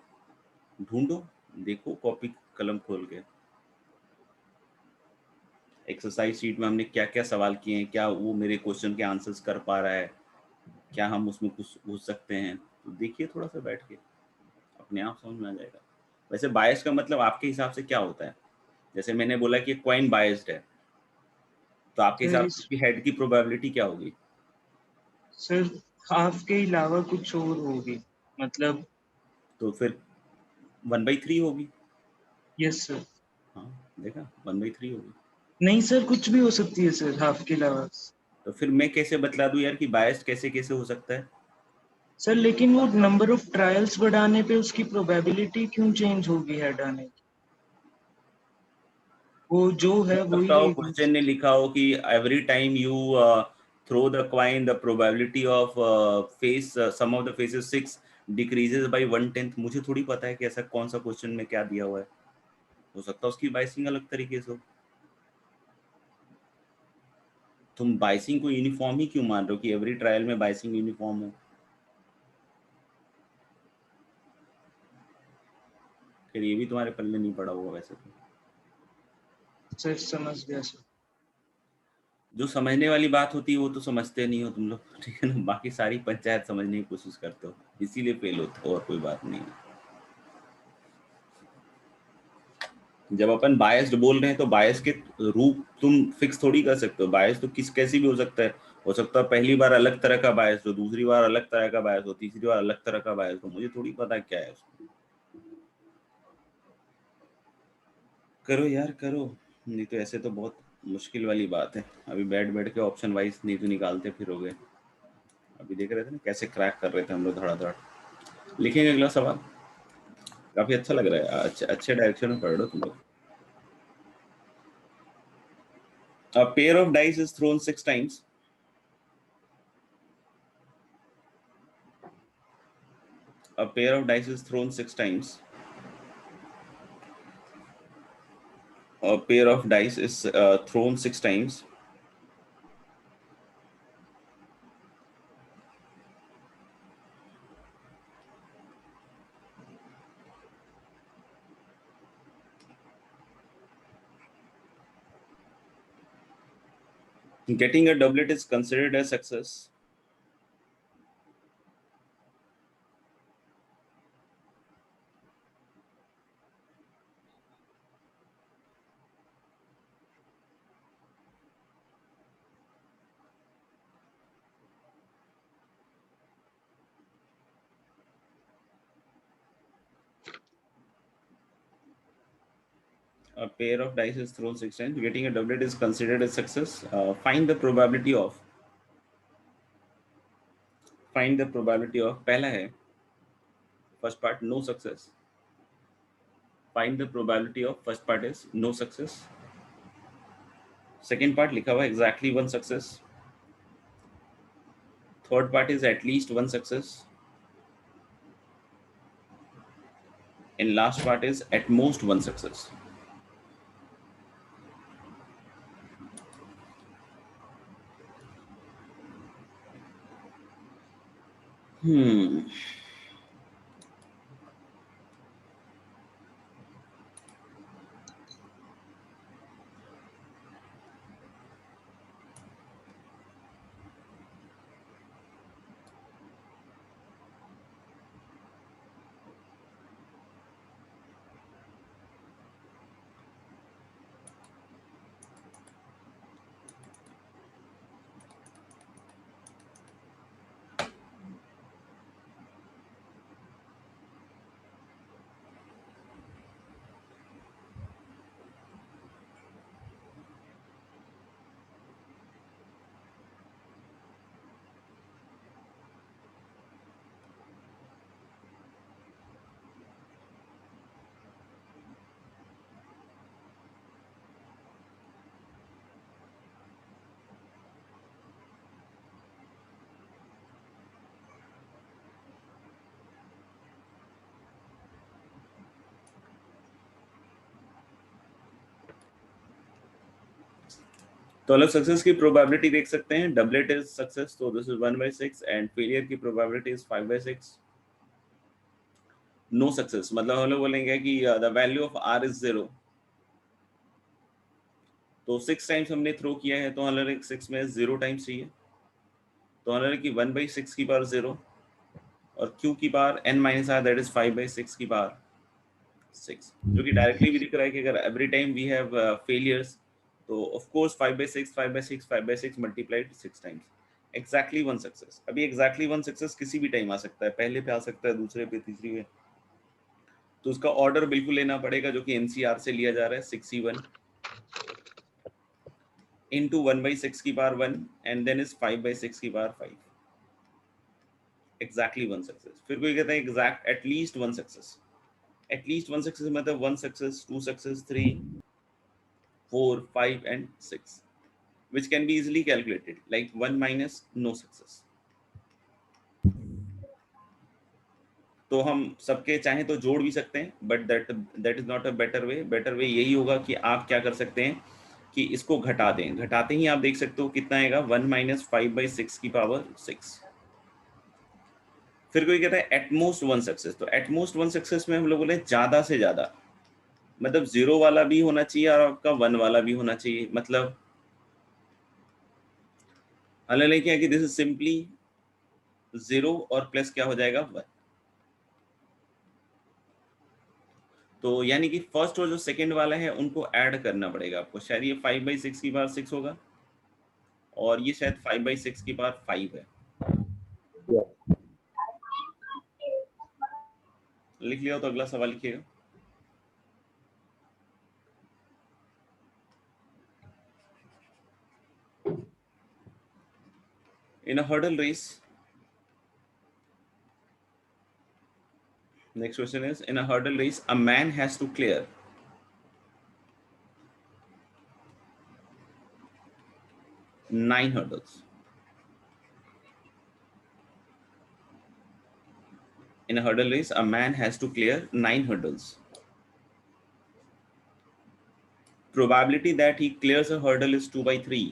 ढूंढो, देखो कॉपी कलम खोल के एक्सरसाइज शीट में हमने क्या क्या सवाल किए हैं, क्या वो मेरे क्वेश्चन के आंसर्स कर पा रहा है, क्या हम उसमें कुछ पूछ सकते हैं, तो देखिए थोड़ा सा बैठ के अपने आप समझ में आ जाएगा। वैसे बायस का मतलब आपके हिसाब से क्या होता है? जैसे मैंने बोला कि कॉइन बायस्ड है, तो आपके सर हिसाब से इस उसकी हेड की प्रोबेबिलिटी क्या होगी? सर हाफ के अलावा कुछ और होगी, मतलब। तो फिर 1/3 होगी। Yes sir. हाँ देखा, 1/3 होगी। नहीं सर, कुछ भी हो सकती है सर हाफ के अलावा। तो फिर मैं कैसे बतला दूं यार कि बायस्ड कैसे कैसे हो सकता है? सर लेकिन वो नंबर ऑफ ट्रायल्स बढ़ाने पे उसकी प्रोबेबिलिटी क्यों चेंज होगी हेड आने की? वो जो है हो वही सकता हो रहेगी। क्वेश्चन ने लिखा हो कि every time you throw the coin the probability of face some of the faces 6 decreases by 1/10। मुझे थोड़ी पता है कि ऐसा कौन सा क्वेश्चन में क्या दिया हुआ है, हो सकता है उसकी बाइसिंग अलग तरीके से हो। तुम बाइसिंग को यूनिफॉर्म ही क्यों मान रहे हो कि एवरी ट्रायल में बाइसिंग यूनिफॉर्म हो? फिर ये भी तुम्हारे पल्ले नहीं पड़ा होगा वैसे तो। सर समझ गया सर। जो समझने वाली बात होती है वो तो समझते नहीं हो तुम लोग, ठीक है ना, बाकी सारी पंचायत समझने की कोशिश करते हो, इसीलिए फेल होते हो, और कोई बात नहीं है। जब अपन बायस्ड बोल रहे हैं तो बायस के रूप तुम फिक्स थोड़ी कर सकते हो, बायस तो कैसी भी हो सकता है। हो सकता है पहली बार अलग तरह का बायस हो, दूसरी बार अलग तरह का बायस हो, तीसरी बार अलग तरह का बायस हो, मुझे थोड़ी पता क्या है उसमें। करो यार करो, नहीं तो ऐसे तो बहुत मुश्किल वाली बात है। अभी बैठ बैठ के ऑप्शन वाइज नहीं तो निकालते फिरोगे। अभी देख रहे थे ना कैसे क्रैक कर रहे थे हम लोग धड़ाधड़। लिखेंगे अगला सवाल, काफी अच्छा लग रहा है, अच्छे डायरेक्शन में पढ़ रहे हो तुम लोग। A pair of dice is thrown 6 times. A pair of dice is thrown 6 times. A pair of dice is thrown 6 times. Getting a doublet is considered a success. A pair of dice is thrown 6 times. Getting a doublet is considered a success. Find the probability of. Find the probability of. पहला है first part no success. Find the probability of first part is no success. Second part लिखा हुआ exactly one success. Third part is at least one success. And last part is at most one success. Hmm. तो अलग success की probability देख सकते हैं, doublet is success, तो this is 1/6 and failure की प्रोबेबिलिटी इज 5/6। नो सक्सेस मतलब हम लोग बोलेंगे कि the value of r is 0, तो 6 टाइम्स हमने थ्रो किया है तो 106 में 0 टाइम्स चाहिए, तो 100 की 1/6 की पावर 0 और q की power n minus r that is 5/6 की पावर 6, जो कि डायरेक्टली भी दिख रहा है कि अगर every time we have failures तो of course 5/6 5/6 5/6 multiplied 6 times exactly 1 success. अभी एग्जैक्टली 1 सक्सेस किसी भी टाइम आ सकता है, पहले पे आ सकता है, दूसरे पे, तीसरी पे, तो उसका ऑर्डर बिल्कुल लेना पड़ेगा जो कि एनसीआर से लिया जा रहा है 6e1 into 1/6 की पावर 1 and then is 5/6 की पावर 5, exactly 1 सक्सेस। फिर कोई कहता है exact at least 1 success, at least 1 success मतलब 1 success 2 success 3 4 5 and 6 which can be easily calculated like 1 minus no success। तो हम सबके चाहें तो जोड़ भी सकते हैं but that is not a better way. Better way यही होगा कि आप क्या कर सकते हैं कि इसको घटा दें, घटाते ही आप देख सकते हो कितना आएगा 1 minus 5/6 की पावर 6। फिर कोई कहता है एटमोस्ट 1 सक्सेस, तो एटमोस्ट 1 सक्सेस में हम लोग बोले ज्यादा से ज्यादा मतलब 0 वाला भी होना चाहिए और आपका 1 वाला भी होना चाहिए, मतलब अलग क्या है कि दिस इज सिंपली 0 और प्लस क्या हो जाएगा 1, तो यानी कि फर्स्ट और जो सेकंड वाला है उनको ऐड करना पड़ेगा आपको। शायद ये 5/6 की पावर 6 होगा और ये शायद 5/6 की पावर 5 है। लिख लिया तो अगला सवाल लिखिएगा। In a hurdle race, next question is, in a hurdle race, a man has to clear 9 hurdles. In a hurdle race, a man has to clear 9 hurdles. Probability that he clears a hurdle is 2/3.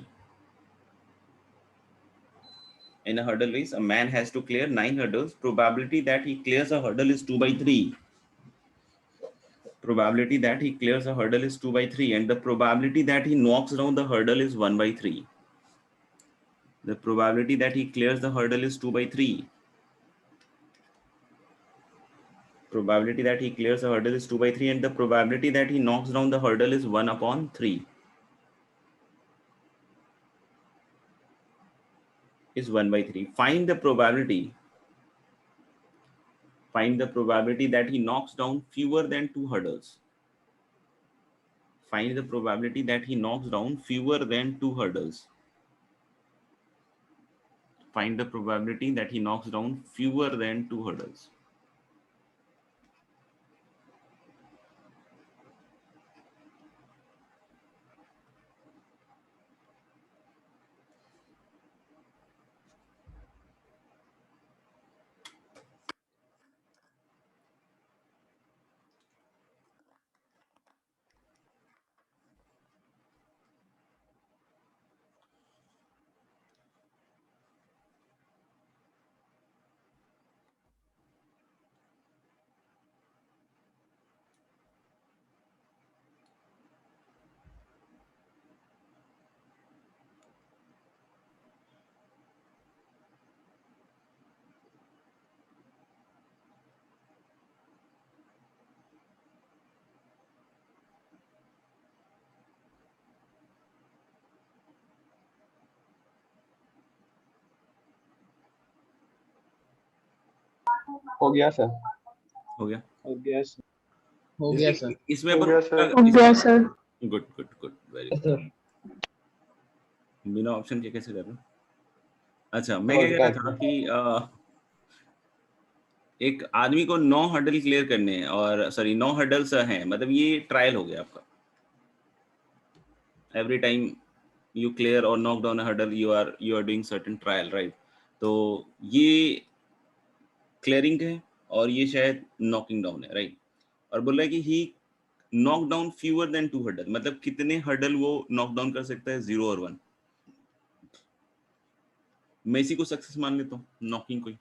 In a hurdle race, a man has to clear 9 hurdles. Probability that he clears a hurdle is 2/3. Probability that he clears a hurdle is 2/3, and the probability that he knocks down the hurdle is 1/3. The probability that he clears the hurdle is 2/3. Probability that he clears a hurdle is 2/3, and the probability that he knocks down the hurdle is 1/3. Is 1/3. Find the probability. Find the probability that he knocks down fewer than 2 hurdles. Find the probability that he knocks down fewer than 2 hurdles. Find the probability that he knocks down fewer than 2 hurdles. हो गया sir. हो गया? हो गया sir. हो गया sir. इसमें हो पर गया सर। हो गया sir. Good good good very good. बिना ऑप्शन के कैसे कर रहे हो? अच्छा मैं क्या कह रहा था कि एक आदमी को 9 हर्डल क्लियर करने हैं और सॉरी 9 हर्डल्स हैं, मतलब ये ट्रायल हो गया आपका। Every time you clear or knock down a hurdle you are doing certain trial, right? तो ये क्लियरिंग है और ये शायद नॉकिंग डाउन है, राइट? और बोल रहा है कि he knock down fewer than 2 hurdle, मतलब कितने हर्डल वो नॉक डाउन कर सकता है? 0 और 1। मैं इसी को सक्सेस मान लेता हूँ, नॉकिंग को ही।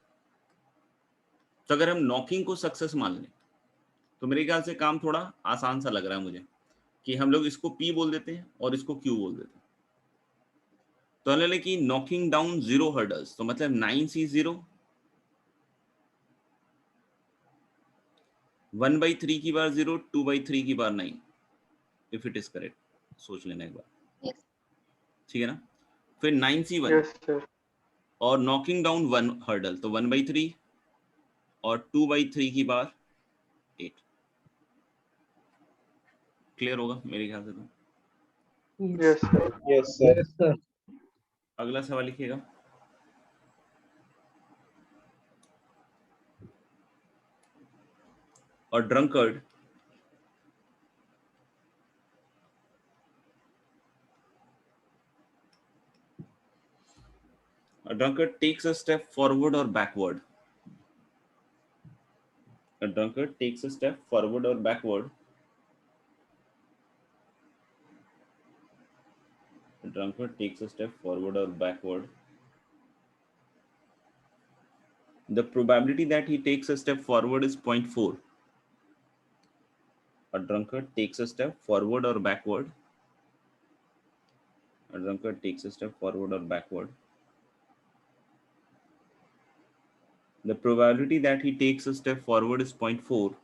तो अगर हम नॉकिंग को सक्सेस मान लें तो मेरे ख्याल से काम थोड़ा आसान सा लग रहा है मुझे, कि हम लोग इसको P बोल देते हैं और इसको Q बोल देते हैं। तो हमने लिखा कि नॉकिंग डाउन 0 हर्डल्स, तो मतलब 9C0 1/3 की बार 0, 2/3 की बार 9, इफ इट इज करेक्ट। सोच लेना एक बार, ठीक है ना। फिर 9C1 यस सर। और नॉकिंग डाउन 1 हर्डल, तो 1/3 और 2/3 की बार 8। क्लियर होगा मेरे ख्याल से तो। Yes sir. Yes, sir. Yes, sir. अगला सवाल लिखिएगा। और drunkard takes a step forward or backward. A drunkard takes a step forward or backward. A drunkard takes a step forward or backward. The probability that he takes a step forward is 0.4. A drunkard takes a step forward or backward. A drunkard takes a step forward or backward. The probability that he takes a step forward is 0.4.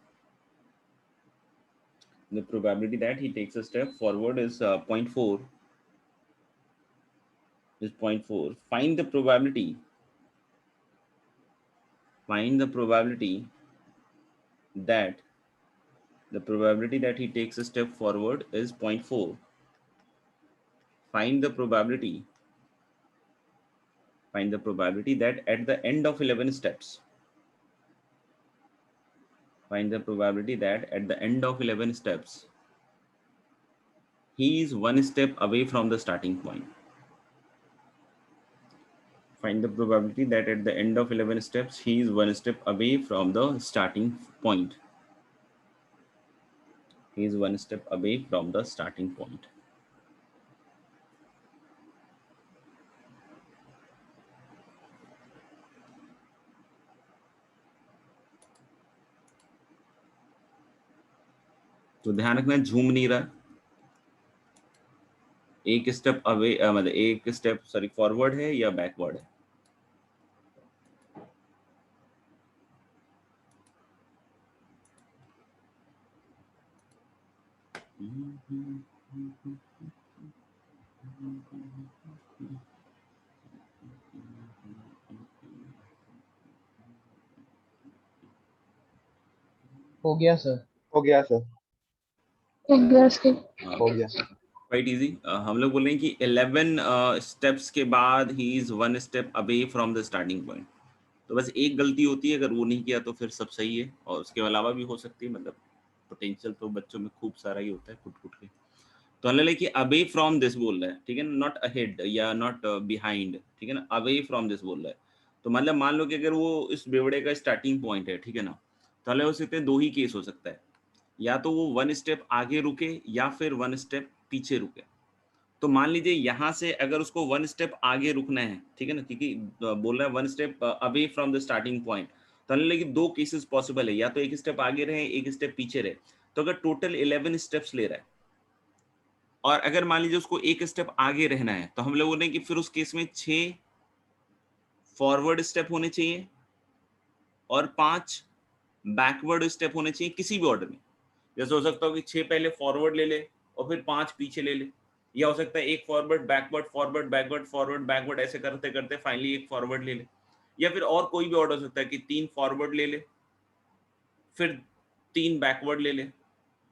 The probability that he takes a step forward is 0.4. Is 0.4. Find the probability. Find the probability that he takes a step forward is 0.4. Find the probability that at the end of 11 steps, he is one step away from the starting point. Find the probability that at the end of 11 steps, he is one step away from the starting point. He is one step away from the starting point. तो ध्यान रखना, झूम नहीं रहा, एक step away मतलब एक step sorry forward है या बैकवर्ड है। हो गया सर। हो गया सर। हो गया। Quite easy. हम लोग बोल रहे हैं कि 11 स्टेप्स के बाद he is one step away from the starting point. तो बस एक गलती होती है, अगर वो नहीं किया तो फिर सब सही है, और उसके अलावा भी हो सकती है, मतलब पोटेंशियल तो बच्चों में खूब सारा ही होता है कुट के। तो हमने लेके अवे फ्रॉम दिस बोल रहा है, ठीक है ना, नॉट अहेड या नॉट बिहाइंड, ठीक है ना, अवे फ्रॉम दिस बोल रहा है। तो मतलब मान लो कि अगर वो इस बेवड़े का स्टार्टिंग पॉइंट है, ठीक है ना, तो हमें हो सकते हैं दो ही केस हो सकता है, या तो वो वन स्टेप आगे रुके या फिर वन स्टेप पीछे रुके। तो मान लीजिए यहाँ से अगर उसको वन स्टेप आगे रुकना है, ठीक है ना, क्योंकि बोल रहा है one step away from the starting point, तो लेकिन दो केसेस पॉसिबल है, या तो एक स्टेप आगे रहे एक स्टेप पीछे रहे। तो अगर टोटल 11 स्टेप्स ले रहा है और अगर मान लीजिए उसको एक स्टेप आगे रहना है, तो हम लोग बोल रहे हैं कि फिर उस केस में 6 फॉरवर्ड स्टेप होने चाहिए और 5 बैकवर्ड स्टेप होने चाहिए, किसी भी ऑर्डर में। जैसे हो सकता हो कि 6 पहले फॉरवर्ड ले ले और फिर 5 पीछे ले ले, या हो सकता है एक forward backward forward backward forward backward ऐसे करते करते फाइनली एक फॉरवर्ड ले ले, या फिर और कोई भी ऑर्डर हो सकता है कि 3 फॉरवर्ड ले ले, फिर 3 बैकवर्ड ले ले,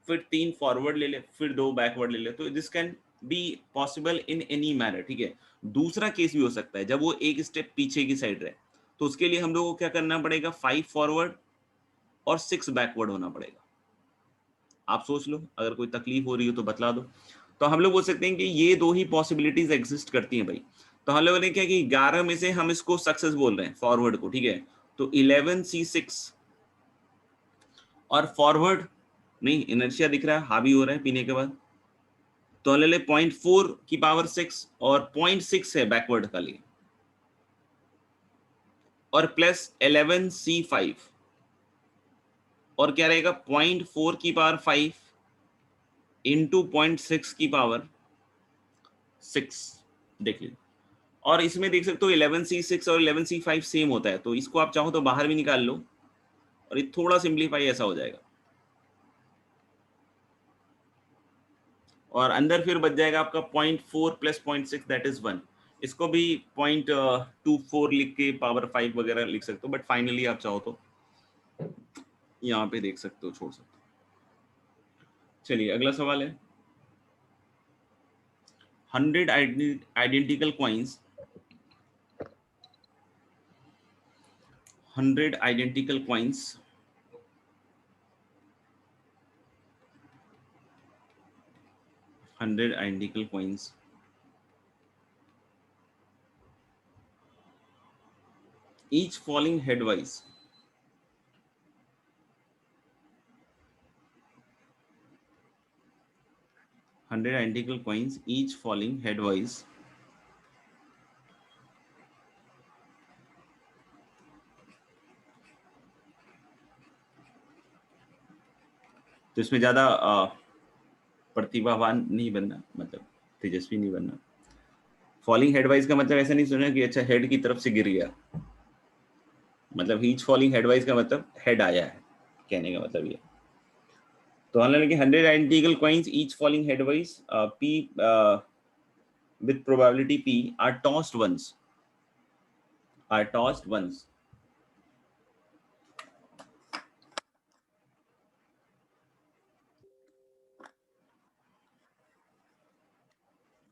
फिर 3 फॉरवर्ड ले ले, फिर 2 बैकवर्ड ले ले। तो this can be possible in any manner, ठीक है। दूसरा केस भी हो सकता है जब वो एक स्टेप पीछे की साइड रहे, तो उसके लिए हम लोग को क्या करना पड़ेगा, 5 फॉरवर्ड और 6 बैकवर्ड होना पड़ेगा। आप सोच लो, अगर कोई तकलीफ हो रही हो तो बतला दो। तो हम लोग बोल सकते हैं कि ये दो ही पॉसिबिलिटीज एग्जिस्ट करती हैं भाई। तो हम लोगों ने क्या कि 11 में से हम इसको सक्सेस बोल रहे हैं फॉरवर्ड को, ठीक है। तो 11C6 और फॉरवर्ड नहीं, इनर्शिया दिख रहा है, हावी हो रहा है पीने के बाद, तो ले 0.4 की पावर 6 और 0.6 है बैकवर्ड का लिए। और प्लस 11C5 और क्या रहेगा 0.4 की पावर 5 इंटू 0.6 की पावर 6 देख लीजिए। और इसमें देख सकते हो 11C6 और 11C5 सेम होता है, तो इसको आप चाहो तो बाहर भी निकाल लो और ये थोड़ा सिंप्लीफाई ऐसा हो जाएगा और अंदर फिर बच जाएगा आपका 0.4 प्लस 0.6 दैट इज 1। इसको भी 0.24 लिख के पावर 5 वगैरह लिख सकते हो, बट फाइनली आप चाहो तो यहाँ पे देख सकते हो, छोड़ सकते हो। चलिए अगला सवाल है 100 identical coins 100 identical coins each falling headwise. 100 identical coins each falling headwise तो इसमें ज्यादा प्रतिभावान नहीं बनना, मतलब तेजस्वी नहीं बनना। फॉलिंग हेडवाइज का मतलब ऐसा नहीं सुना कि अच्छा हेड की तरफ से गिर गया, मतलब ईच फॉलिंग हेडवाइज का मतलब हेड आया है, कहने का मतलब ये। तो हम लोग 100 identical coins each falling headwise p with probability p are tossed once.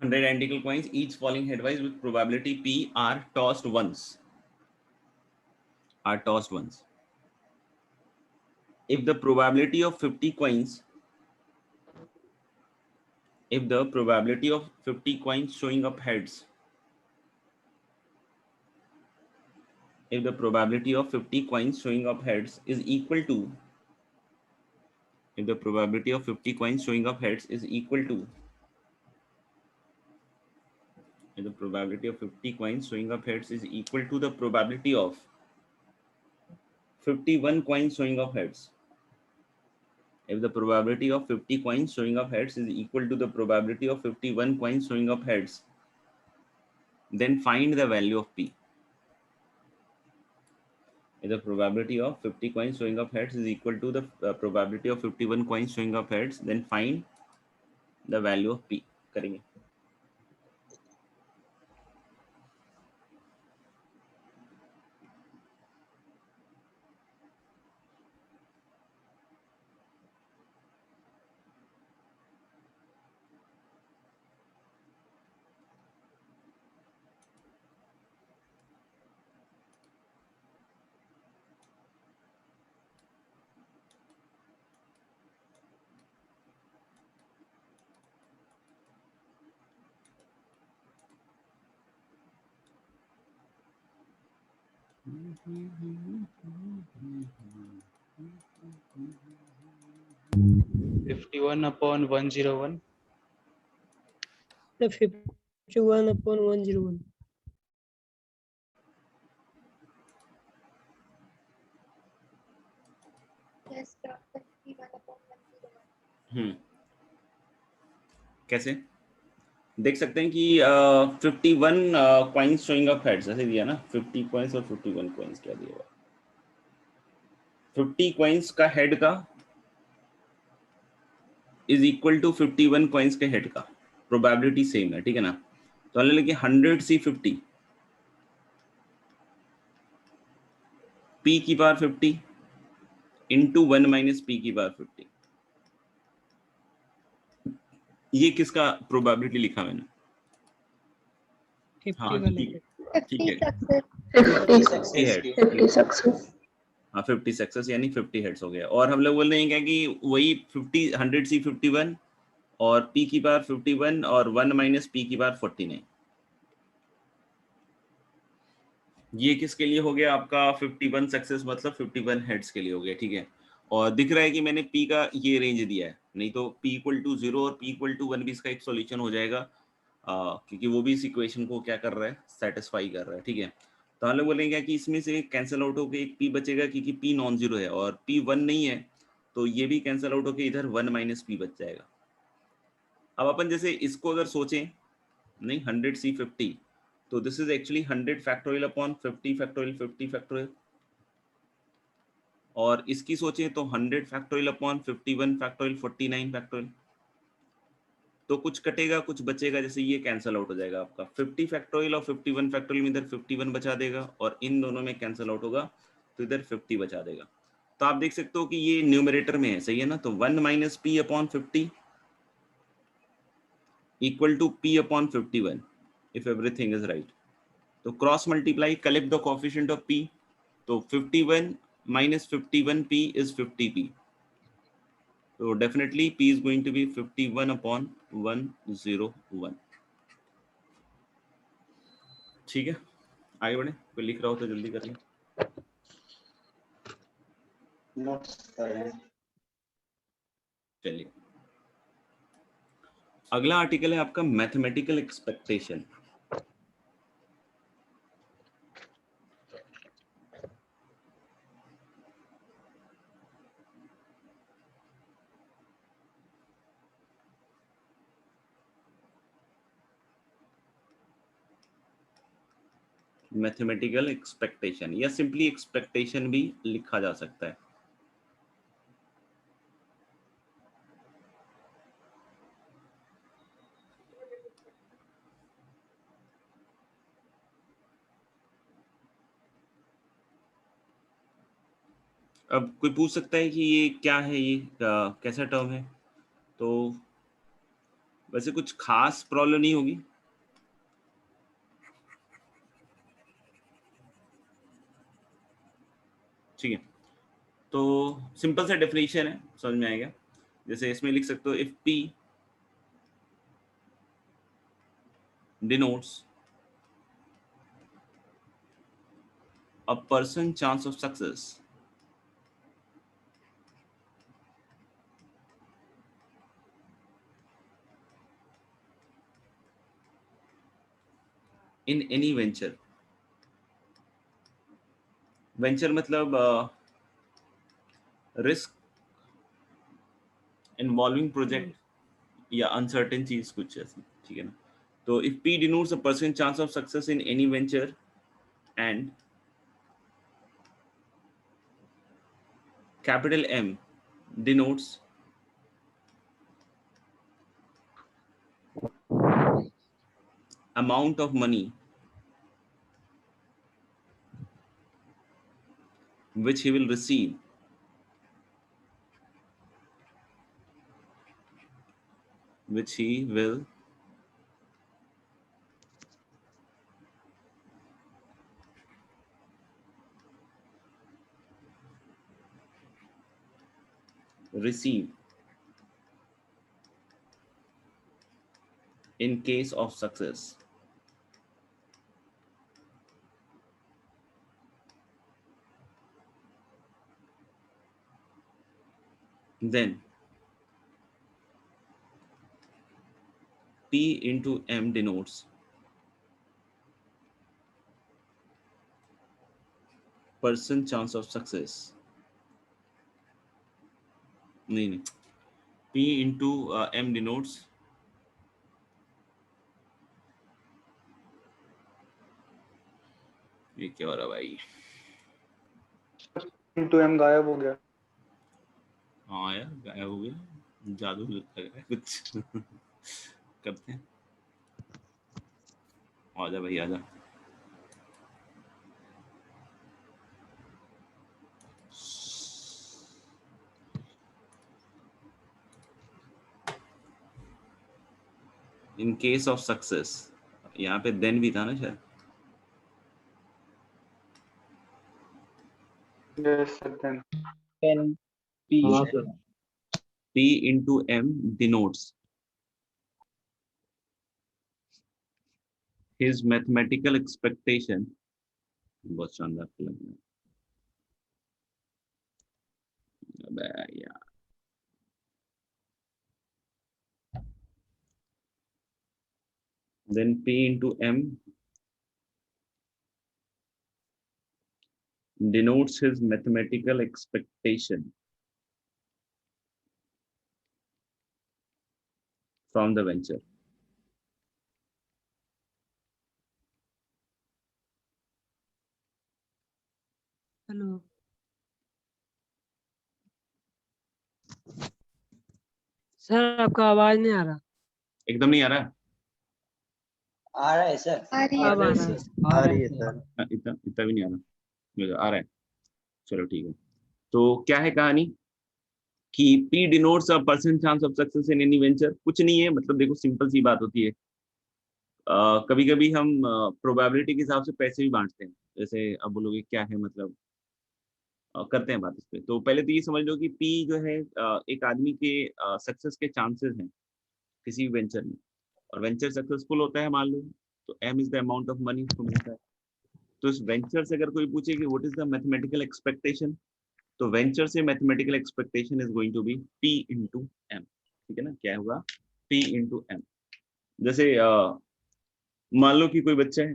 100 identical coins each falling headwise with probability p are tossed once. If the probability of 50 coins showing up heads, if the probability of 50 coins showing up heads is equal to, if the probability of 50 coins showing up heads is equal to, if the probability of 50 coins showing up heads is equal to the probability of 51 coins showing up heads, if the probability of 50 coins showing up heads is equal to the probability of 51 coins showing up heads, then find the value of p. If the probability of 50 coins showing up heads is equal to the probability of 51 coins showing up heads, then find the value of p. करेंगे। The 51/101. The 51/101. Yes, Dr. 51/101. कैसे देख सकते हैं कि 51 coins showing up heads ऐसे दिया ना, 50 coins और 51 कॉइन्स क्या दिया हुआ, 50 कॉइन्स का हेड का इज इक्वल टू 51 कॉइन्स के हेड का, प्रोबेबिलिटी सेम है, ठीक है ना। तो हमने लिखा 100C50 p की पावर 50 इंटू 1 माइनस p की पावर 50। ये किसका प्रोबेबिलिटी लिखा मैंने? हाँ ठीक है, 50 सक्सेस यानी 50 हेड्स हो गया। और हम लोग बोल रहे हैं क्या कि वही 50 100C51 और p की पावर 51 और 1 माइनस p की पावर 49, ये किसके लिए हो गया आपका 51 सक्सेस मतलब 51 हेड्स के लिए हो गया, ठीक है। और दिख रहा है कि मैंने p का ये रेंज दिया है, नहीं तो p इक्वल टू 0 और p इक्वल टू 1 भी इसका एक सॉल्यूशन हो जाएगा, क्योंकि वो भी इस इक्वेशन को क्या कर रहा है, सेटिस्फाई कर रहा है, ठीक है। तो हम लोग बोलेंगे कि इसमें से कैंसिल आउट होकर एक p बचेगा क्योंकि p नॉन जीरो है और p 1 नहीं है, तो ये भी कैंसिल आउट होकर इधर 1 माइनस p बच जाएगा। अब अपन जैसे इसको अगर सोचें, नहीं 100c50, तो this is actually 100 factorial upon 50 factorial 50 factorial, और इसकी सोचें तो 100 फैक्टोरियल अपॉन 51 फैक्टोरियल 49 फैक्टोरियल। तो कुछ कटेगा कुछ बचेगा, जैसे ये कैंसिल आउट हो जाएगा आपका 50 फैक्टोरियल और 51 फैक्टोरियल में इधर 51 बचा देगा, और इन दोनों में कैंसिल आउट होगा तो इधर 50 बचा देगा। तो आप देख सकते हो कि ये न्यूमरेटर में है, सही है ना। तो 1 minus p upon 50 equal to p upon 51 if everything is right. तो cross multiply, collect the coefficient of p, तो 51 minus 51p is 50p. So definitely p is going to be 51 upon 101. ठीक है, आगे बढ़े। कोई लिख रहा हो तो जल्दी कर लें। नोट्स कर रहे हैं। चलिए, अगला आर्टिकल है आपका मैथमेटिकल एक्सपेक्टेशन। मैथमेटिकल एक्सपेक्टेशन या सिंपली एक्सपेक्टेशन भी लिखा जा सकता है। अब कोई पूछ सकता है कि ये क्या है, ये कैसा टर्म है। तो वैसे कुछ खास प्रॉब्लम नहीं होगी, ठीक है। तो सिंपल सा डेफिनेशन है, समझ में आएगा। जैसे इसमें लिख सकते हो if p denotes a person chance of success in any venture। Venture मतलब रिस्क इन्वॉल्विंग प्रोजेक्ट या अनसर्टेन चीज कुछ ऐसी, ठीक है ना। तो if p denotes a person chance of success in any venture and capital M denotes amount of money which he will receive receive in case of success। Then P into M denotes person chance of success। नहीं, P into M denotes ये क्या हो रहा भाई। into m गायब हो गया। हाँ यार गायब हो गया, जादू लग रहा है कुछ करते हैं। आजा भाई आजा। इन केस ऑफ सक्सेस, यहाँ पे देन भी था ना शायद। yes sir, then Can P हाँ sir. P into M denotes his mathematical expectation। बहुत शानदार लग रहा है। अबे यार, then P into M denotes his mathematical expectation from the venture. Hello sir आपका आवाज नहीं आ रहा। एकदम नहीं आ रहा? आ रहा है सर, अब आ रहा है। आ रही है सर। इतना इतना भी नहीं आ रहा? मुझे आ रहा है, चलो ठीक है। तो क्या है कहानी कि P denotes a percent chance of success in any venture। कुछ नहीं है, मतलब देखो सिंपल सी बात होती है। कभी कभी हम प्रोबेबिलिटी के हिसाब से पैसे भी बांटते हैं। जैसे अब बोलोगे क्या है मतलब, करते हैं बात इस पे। तो पहले तो ये समझ लो कि P जो है एक आदमी के सक्सेस के चांसेस हैं किसी भी वेंचर में, और वेंचर सक्सेसफुल होता है मान लो, तो M is the amount of money उसको मिलता है। तो इस वेंचर से अगर कोई पूछे कि what is the mathematical expectation, तो वेंचर से mathematical expectation is going to be P into M। ठीक है ना, क्या होगा? P into M। जैसे मान लो कि कोई बच्चा है,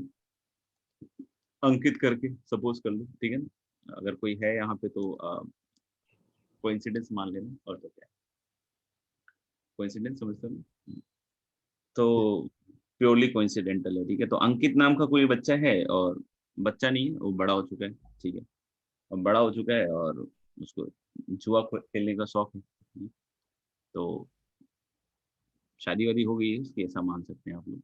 अंकित करके सपोज कर लो, ठीक है ना, अगर कोई है यहाँ पे तो कोइंसिडेंस मान लेना, और तो क्या, कोइंसिडेंस समझते हो? तो प्योरली कोइंसिडेंटल है, ठीक है। तो अंकित नाम का कोई बच्चा है, और बच्चा नहीं है, वो बड़ा हो चुका है, ठीक है, और बड़ा हो चुका है और उसको जुआ खेलने का शौक है। तो शादी वादी हो गई है उसकी, ऐसा मान सकते हैं आप लोग।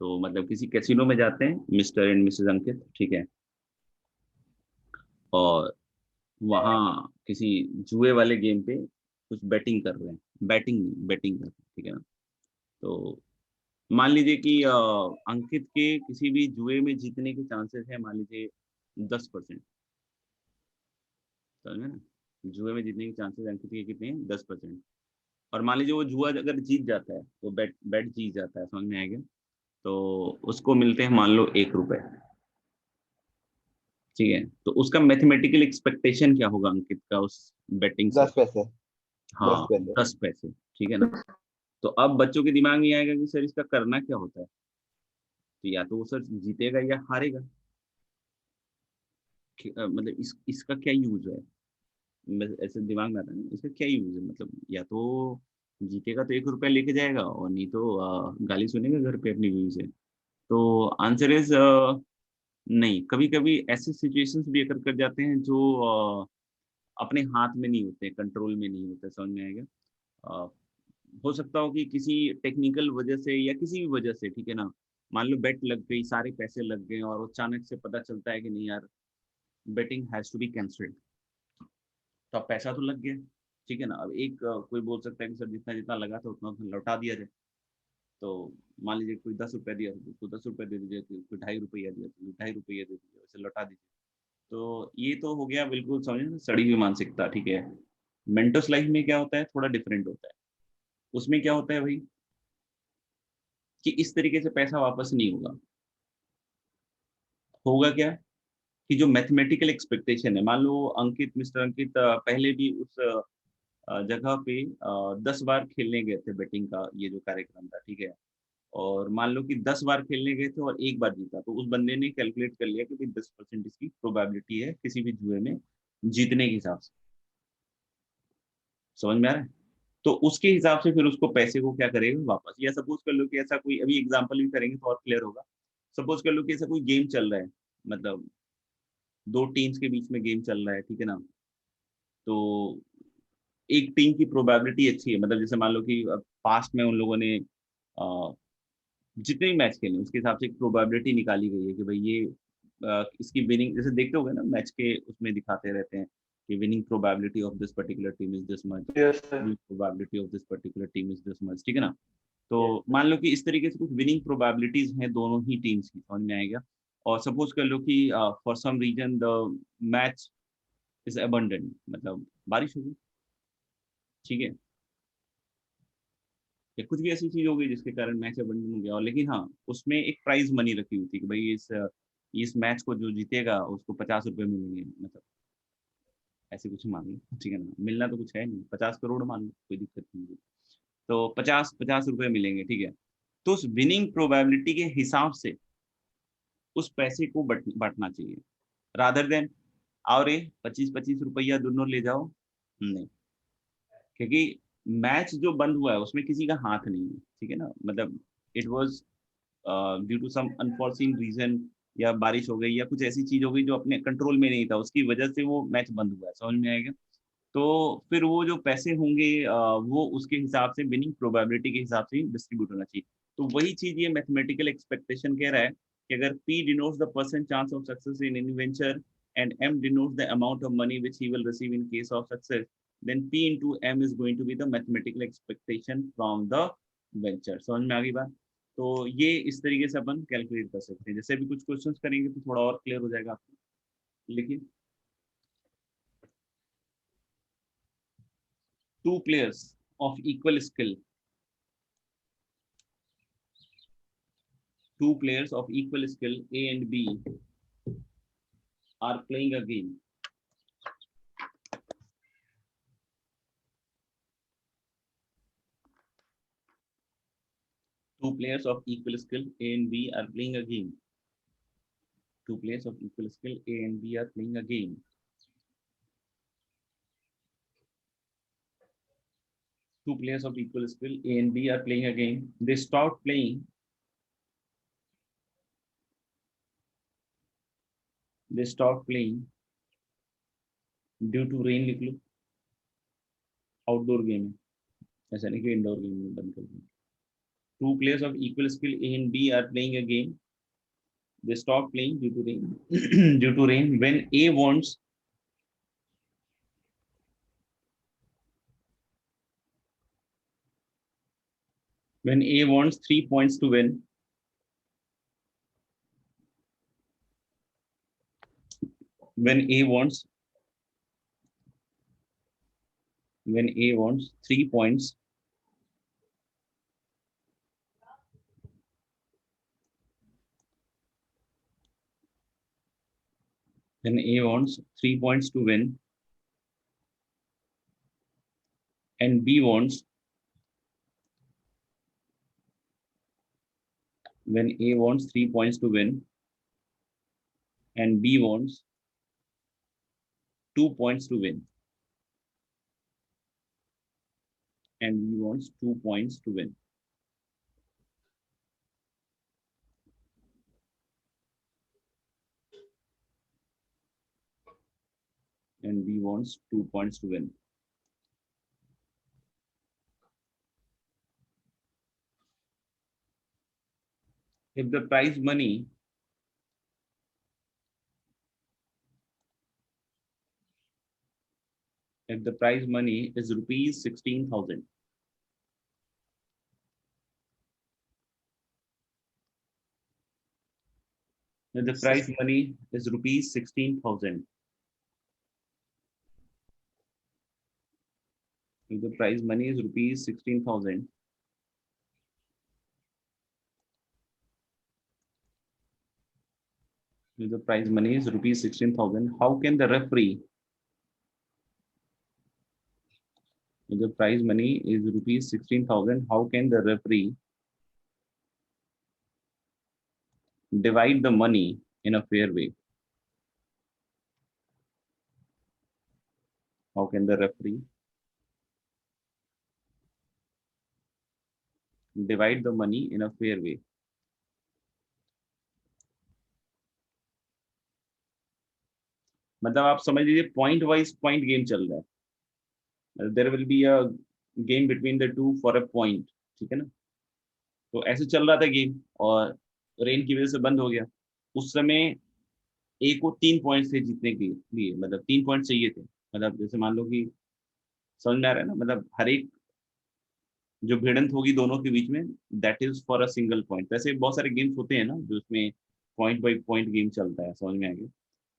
तो मतलब किसी कैसीनो में जाते हैं मिस्टर एंड मिसेस अंकित, ठीक है, और वहाँ किसी जुए वाले गेम पे कुछ बैटिंग कर रहे हैं, बैटिंग कर रहे हैं, ठीक है ना। तो मान लीजिए कि अंकित के किसी भी जुए में जीतने के चांसेस है, मान लीजिए 10%, समझ में ना, जुए में जीतने के चांसेस अंकित के कितने हैं? 10%। और मान लीजिए वो जुआ अगर जीत जाता है, तो बैट जीत जाता है, समझ में आएगा, तो उसको मिलते हैं मान लो 1 रुपए, ठीक है। तो उसका मैथमेटिकल एक्सपेक्टेशन क्या होगा अंकित का उस बैटिंग से? 10 पैसे। हाँ, 10 पैसे। 10 पैसे, ठीक है ना। तो अब बच्चों के दिमाग में आएगा कि सर इसका करना क्या होता है, तो या तो वो सर जीतेगा या हारेगा, मतलब इसका क्या यूज है, ऐसे दिमाग में आता है ना, इसका क्या यूज है, मतलब या तो जीतेगा तो 1 रुपया लेके जाएगा, और नहीं तो गाली सुनेगा घर पे अपनी बीवी से। तो आंसर इज नहीं। कभी कभी ऐसे सिचुएशंस भी अकर कर जाते हैं जो अपने हाथ में नहीं होते, कंट्रोल में नहीं होते, समझ में आएगा। हो सकता हो कि किसी टेक्निकल वजह से या किसी भी वजह से, ठीक है ना, मान लो बेट लग गई, सारे पैसे लग गए, और अचानक से पता चलता है कि नहीं यार, betting has to be cancelled. तो अब पैसा तो लग गया, ठीक है ना। अब एक कोई बोल सकता है कि सर जितना जितना लगा था उतना उतना लौटा दिया जाए। तो मान लीजिए कोई 10 रुपये दिया तो 10 रुपये दे दीजिए, कोई 2.5 रुपया दिया तो 2.5 रुपये दे दीजिए, वैसे लौटा दीजिए। तो ये तो हो गया बिल्कुल, समझे ना, सड़ी हुई मानसिकता, ठीक है। मेंटोस लाइफ में क्या होता है, थोड़ा डिफरेंट होता है। उसमें क्या होता है भाई, कि इस तरीके से पैसा वापस नहीं होगा। होगा क्या कि जो मैथमेटिकल एक्सपेक्टेशन है, मान लो अंकित, मिस्टर अंकित पहले भी उस जगह पे 10 बार खेलने गए थे, बेटिंग का ये जो कार्यक्रम था, ठीक है, और मान लो कि 10 बार खेलने गए थे और 1 बार जीता, तो उस बंदे ने कैलकुलेट कर लिया कि भाई 10% इसकी प्रोबेबिलिटी है किसी भी जुए में जीतने के हिसाब से, समझ में आ रहा है। तो उसके हिसाब से फिर उसको पैसे को क्या करेगा वापस। या सपोज कर लो कि ऐसा कोई, अभी एग्जांपल भी करेंगे तो और क्लियर होगा। सपोज कर लो कि ऐसा कोई गेम चल रहा है, मतलब 2 टीम्स के बीच में गेम चल रहा है, ठीक है ना। तो एक टीम की प्रोबेबिलिटी अच्छी है, मतलब जैसे मान लो कि पास्ट में उन लोगों ने जितने भी मैच खेले उसके हिसाब से एक प्रोबेबिलिटी निकाली गई है कि भाई ये इसकी विनिंग, जैसे देखते होगे ना मैच के उसमें दिखाते रहते हैं कि winning probability of this particular team is this much, yes sir. Probability of this particular team is this much, ठीक है ना। तो मान लो कि इस तरीके से कुछ विनिंग प्रोबेबिलिटीज हैं दोनों ही टीम्स की, समझ में आएगा। और सपोज कर लो कि for some reason the match is abandoned, मतलब बारिश होगी, ठीक है, या कुछ भी ऐसी चीज हो गई जिसके कारण मैच अबंडन हो गया, और लेकिन हाँ उसमें एक प्राइज मनी रखी हुई थी कि भाई इस मैच को जो जीतेगा उसको 50 रुपये मिलेंगे, मतलब ऐसे कुछ मान लो, ठीक है ना। मिलना तो कुछ है नहीं, 50 करोड़ मान लो, कोई दिक्कत नहीं है। तो 50 रुपये मिलेंगे, ठीक है। तो उस विनिंग प्रोबेबिलिटी के हिसाब से उस पैसे को बांटना चाहिए, रादर देन आओ रे 25-25 रुपया दोनों ले जाओ, नहीं, क्योंकि मैच जो बंद हुआ है उसमें किसी का हाथ नहीं है, ठीक है ना, मतलब it was due to some unforeseen reason, या बारिश हो गई या कुछ ऐसी चीज हो गई जो अपने कंट्रोल में नहीं था, उसकी वजह से वो मैच बंद हुआ है, समझ में आएगा। तो फिर वो जो पैसे होंगे वो उसके हिसाब से विनिंग प्रोबेबिलिटी के हिसाब से डिस्ट्रीब्यूट होना चाहिए। तो वही चीज ये मैथमेटिकल एक्सपेक्टेशन कह रहा है कि अगर P denotes the percent chance of success in any venture and M denotes the amount of money which he will receive in case of success, then P into M is going to be the mathematical expectation from the venture। समझ में आ गई बात। तो ये इस तरीके से अपन calculate कर सकते हैं। जैसे अभी कुछ क्वेश्चंस करेंगे तो थोड़ा और क्लियर हो जाएगा आपको। लिखिए, two players of equal skill, two players of equal skill A and B are playing a game. Two players of equal skill A and B are playing a game. Two players of equal skill A and B are playing a game. Two players of equal skill A and B are playing a game. They stopped playing. They stopped playing due to rain। लिख लो, outdoor game है, ऐसा नहीं कि indoor game में बंद कर दो। Two players of equal skill A and B are playing a game. They stopped playing due to rain due to rain when A wants when A wants 3 points to win, when A wants 3 points, when A wants 3 points to win, and B wants when A wants 3 points to win, and B wants 2 points to win, and B wants 2 points to win. And B wants 2 points to win. If the prize money is rupees 16,000, if the prize money is rupees 16,000, if the prize money is rupees 16,000, if the prize money is rupees 16,000, how can the referee, if the prize money is rupees 16,000, how can the referee divide the money in a fair way? How can the referee divide the money in a fair way? मतलब आप समझ लीजिए point wise point game चल रहा है, there will be a game between the two for a point, ठीक है ना। तो ऐसे चल रहा था गेम और रेन की वजह से बंद हो गया। उस समय ए को 3 पॉइंट थे जीतने के लिए, मतलब 3 पॉइंट चाहिए थे। मतलब जैसे मान लो कि समझ में आ रहा है ना, मतलब हर एक जो भिड़ंत होगी दोनों के बीच में, that is for a single point. वैसे बहुत सारे गेम्स होते हैं ना जो उसमें पॉइंट बाई पॉइंट गेम चलता है, समझ में आ गया।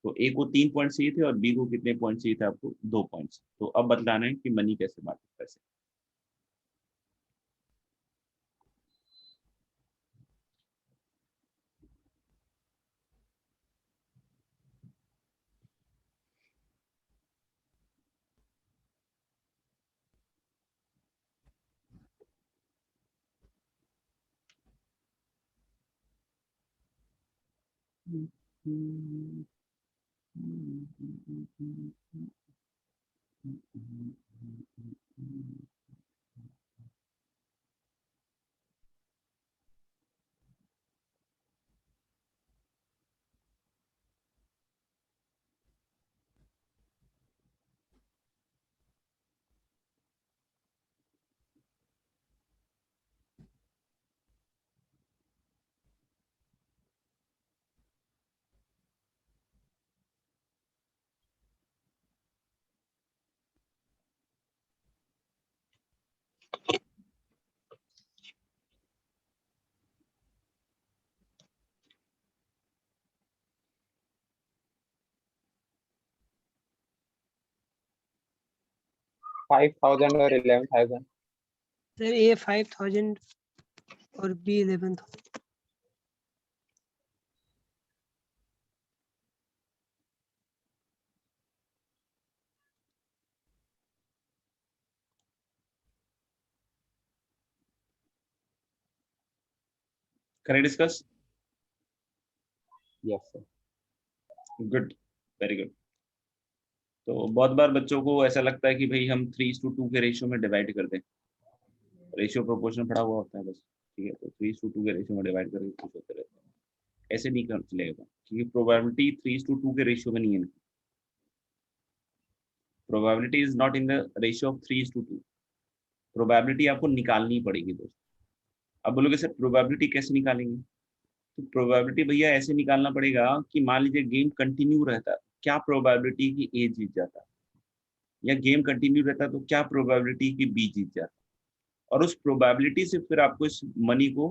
तो ए को 3 पॉइंट चाहिए थे और बी को कितने पॉइंट चाहिए थे आपको? 2 पॉइंट्स। तो अब बतलाना है कि मनी कैसे बांटे पैसे। 5,000 और 11,000. सर ए 5000 और B 11,000। Can I discuss? Yes, sir. Good, very good. तो बहुत बार बच्चों को ऐसा लगता है कि भाई हम 3:2 के रेशियो में डिवाइड कर दें, रेशियो प्रोपोर्शन पड़ा हुआ होता है बस, ठीक है, तो 3:2 के रेशियो में डिवाइड करके खुश होते रहते हैं। ऐसे नहीं कर चलेगा, क्योंकि प्रोबेबिलिटी 3:2 के रेशियो में नहीं है। Probability is not in the ratio of 3:2। Probability आपको निकालनी पड़ेगी दोस्त। अब बोलोगे सर प्रोबेबिलिटी कैसे निकालेंगे? तो प्रोबेबिलिटी भैया ऐसे निकालना पड़ेगा कि मान लीजिए गेम कंटिन्यू रहता है, क्या प्रोबेबिलिटी कि ए जीत जाता है, या गेम कंटिन्यू रहता है तो क्या प्रोबेबिलिटी कि बी जीत जाता है, और उस प्रोबेबिलिटी से फिर आपको इस मनी को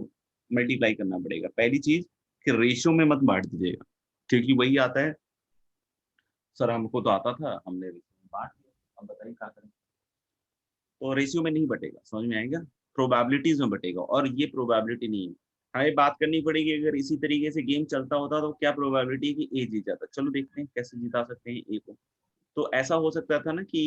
मल्टीप्लाई करना पड़ेगा। पहली चीज कि रेशियो में मत बांट दीजिएगा, क्योंकि वही आता है सर हमको तो आता था, हमने रेशियो में बांट दिया, अब बताइए क्या करें। तो रेशियो में नहीं बटेगा, समझ में आएगा, प्रोबेबिलिटीज में बटेगा, और ये प्रोबेबिलिटी नहीं है। हमें बात करनी पड़ेगी अगर इसी तरीके से गेम चलता होता तो क्या प्रोबेबिलिटी कि ए जीत जाता। चलो देखते हैं कैसे जिता सकते हैं ए को। तो ऐसा हो सकता था ना कि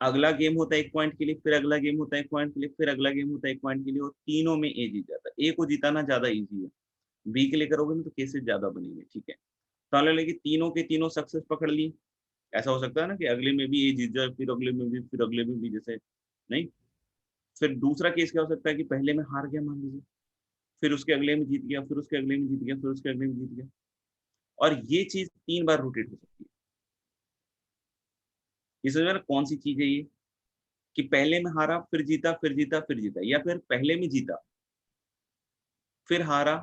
अगला गेम होता है 1 पॉइंट के लिए, फिर अगला गेम होता है 1 पॉइंट के लिए, फिर अगला गेम होता है 1 पॉइंट के लिए, और तीनों में ए जीत जाता है। ए को जिताना ज्यादा इजी है, बी के लिए करोगे ना तो केसेस ज्यादा बनेंगे, ठीक है। तो मान लो कि तीनों के तीनों सक्सेस पकड़ लिए। ऐसा हो सकता है ना कि अगले में भी ए जीत जाए, फिर अगले में भी, फिर अगले में भी, जैसे नहीं। फिर दूसरा केस क्या हो सकता है कि पहले में हार गया मान लीजिए, फिर उसके अगले में जीत गया, फिर उसके अगले में जीत गया, फिर उसके अगले में जीत गया, और ये चीज 3 बार रोटेट हो सकती है। ये समझ में कौन सी चीज है ये, कि पहले में हारा फिर जीता, फिर जीता, फिर जीता, या फिर पहले में जीता फिर हारा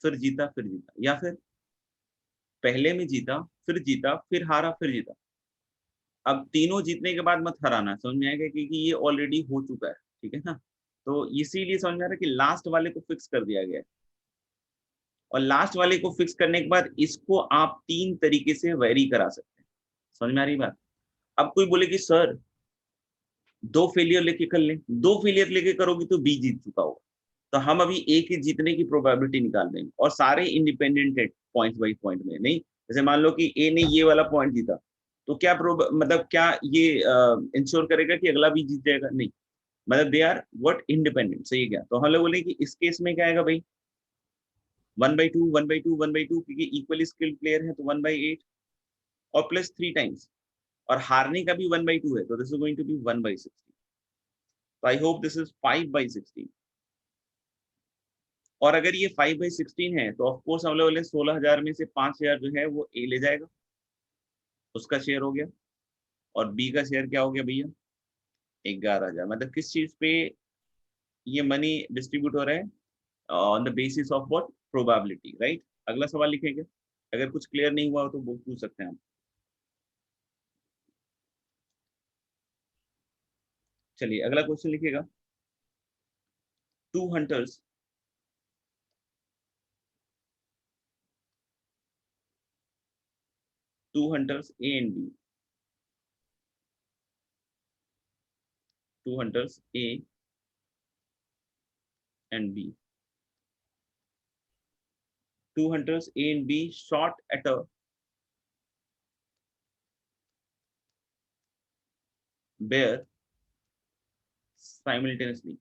फिर जीता, फिर जीता, या फिर पहले में जीता फिर हारा फिर जीता। अब तीनों जीतने के बाद मत हराना, समझ में आएगा, क्योंकि ये ऑलरेडी हो चुका है, ठीक है ना। तो इसीलिए समझ में आ रहा है कि लास्ट वाले को फिक्स कर दिया गया है, और लास्ट वाले को फिक्स करने के बाद इसको आप 3 तरीके से वेरी करा सकते हैं। समझ में आ रही बात? अब कोई बोले कि सर 2 फेलियर लेके कर लें, 2 फेलियर लेके करोगे तो बी जीत चुका होगा, तो हम अभी ए के जीतने की प्रोबेबिलिटी निकाल देंगे, और सारे इंडिपेंडेंट है पॉइंट बाई पॉइंट में। नहीं, जैसे मान लो कि ए ने ये वाला पॉइंट जीता, तो क्या मतलब क्या ये इंश्योर करेगा कि अगला भी जीत जाएगा? नहीं, मतलब दे आर व्हाट इंडिपेंडेंट। सही क्या? तो हम लोग बोले कि इस केस में क्या आएगा भाई, 1/2 1/2 1/2, क्योंकि इक्वली स्किल्ड प्लेयर है तो 1/8 और प्लस 3 टाइम्स, और हारने का भी 1/2 है, तो this is going to be 1/16। तो आई होप दिस इज 5/16। और अगर ये 5/16 है तो ऑफ कोर्स हम लोग 16,000 में से 5,000 जो है वो ए ले जाएगा, उसका शेयर हो गया, और बी का शेयर क्या हो गया भैया, 11,000। मतलब किस चीज पे ये मनी डिस्ट्रीब्यूट हो रहा है, on the basis of what, probability, right. अगला सवाल लिखेंगे, अगर कुछ क्लियर नहीं हुआ हो तो वो पूछ सकते हैं हम। चलिए अगला क्वेश्चन लिखिएगा। 2 hunters A and B, 2 hunters A and B, 2 hunters A and B shot at a bear simultaneously।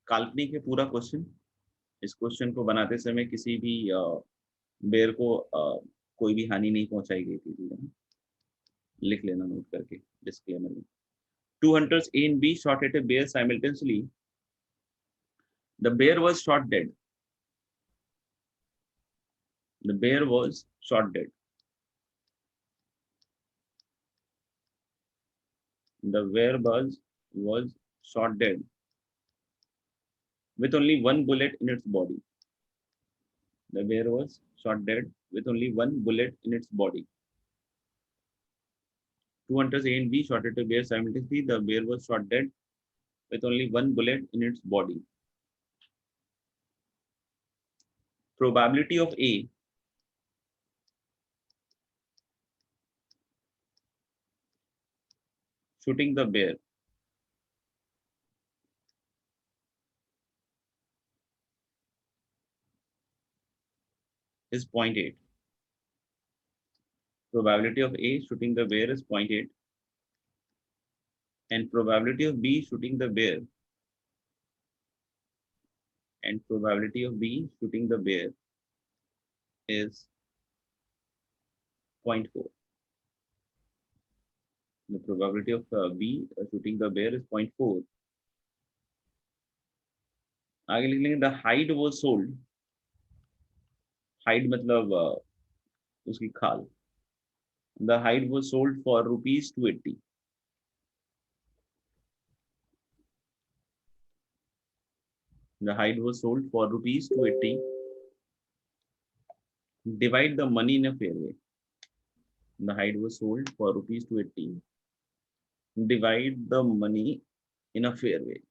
काल्पनिक है पूरा क्वेश्चन। इस क्वेश्चन को बनाते समय किसी भी बेयर को कोई भी हानि नहीं पहुंचाई गई थी, ठीक है ना? लिख लेना नोट करके डिस्क्लेमर में। 2 hunters A and B shot at a bear simultaneously. The bear was shot dead. The bear was shot dead. The bear was shot dead with only one bullet in its body. The bear was shot dead with only one bullet in its body. 2 hunters A and B shot at a bear simultaneously. The bear was shot dead with only one bullet in its body. Probability of A shooting the bear is 0.8. Probability of A shooting the bear is 0.8. And probability of B shooting the bear is 0.4. The probability of B shooting the bear is 0.4. आगे लिख लेंगे the hide was sold. Hide मतलब उसकी खाल. The hide was sold for rupees 280. The hide was sold for rupees 280. Divide the money in a fair way. The hide was sold for rupees 280. Divide the money in a fair way.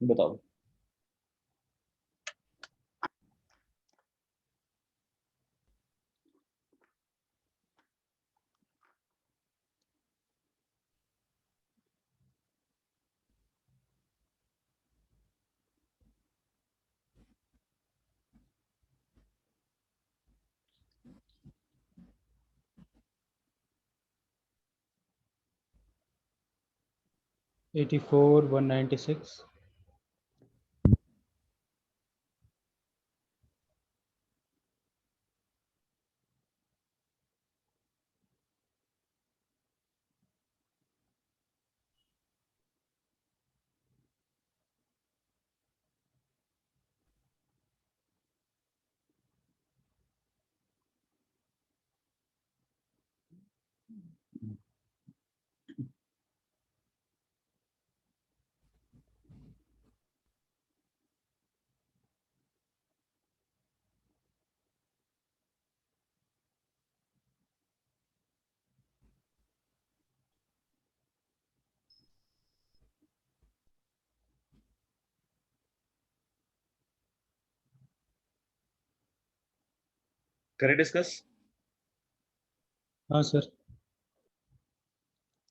बताओ. $84, $196. करें discuss? हाँ sir.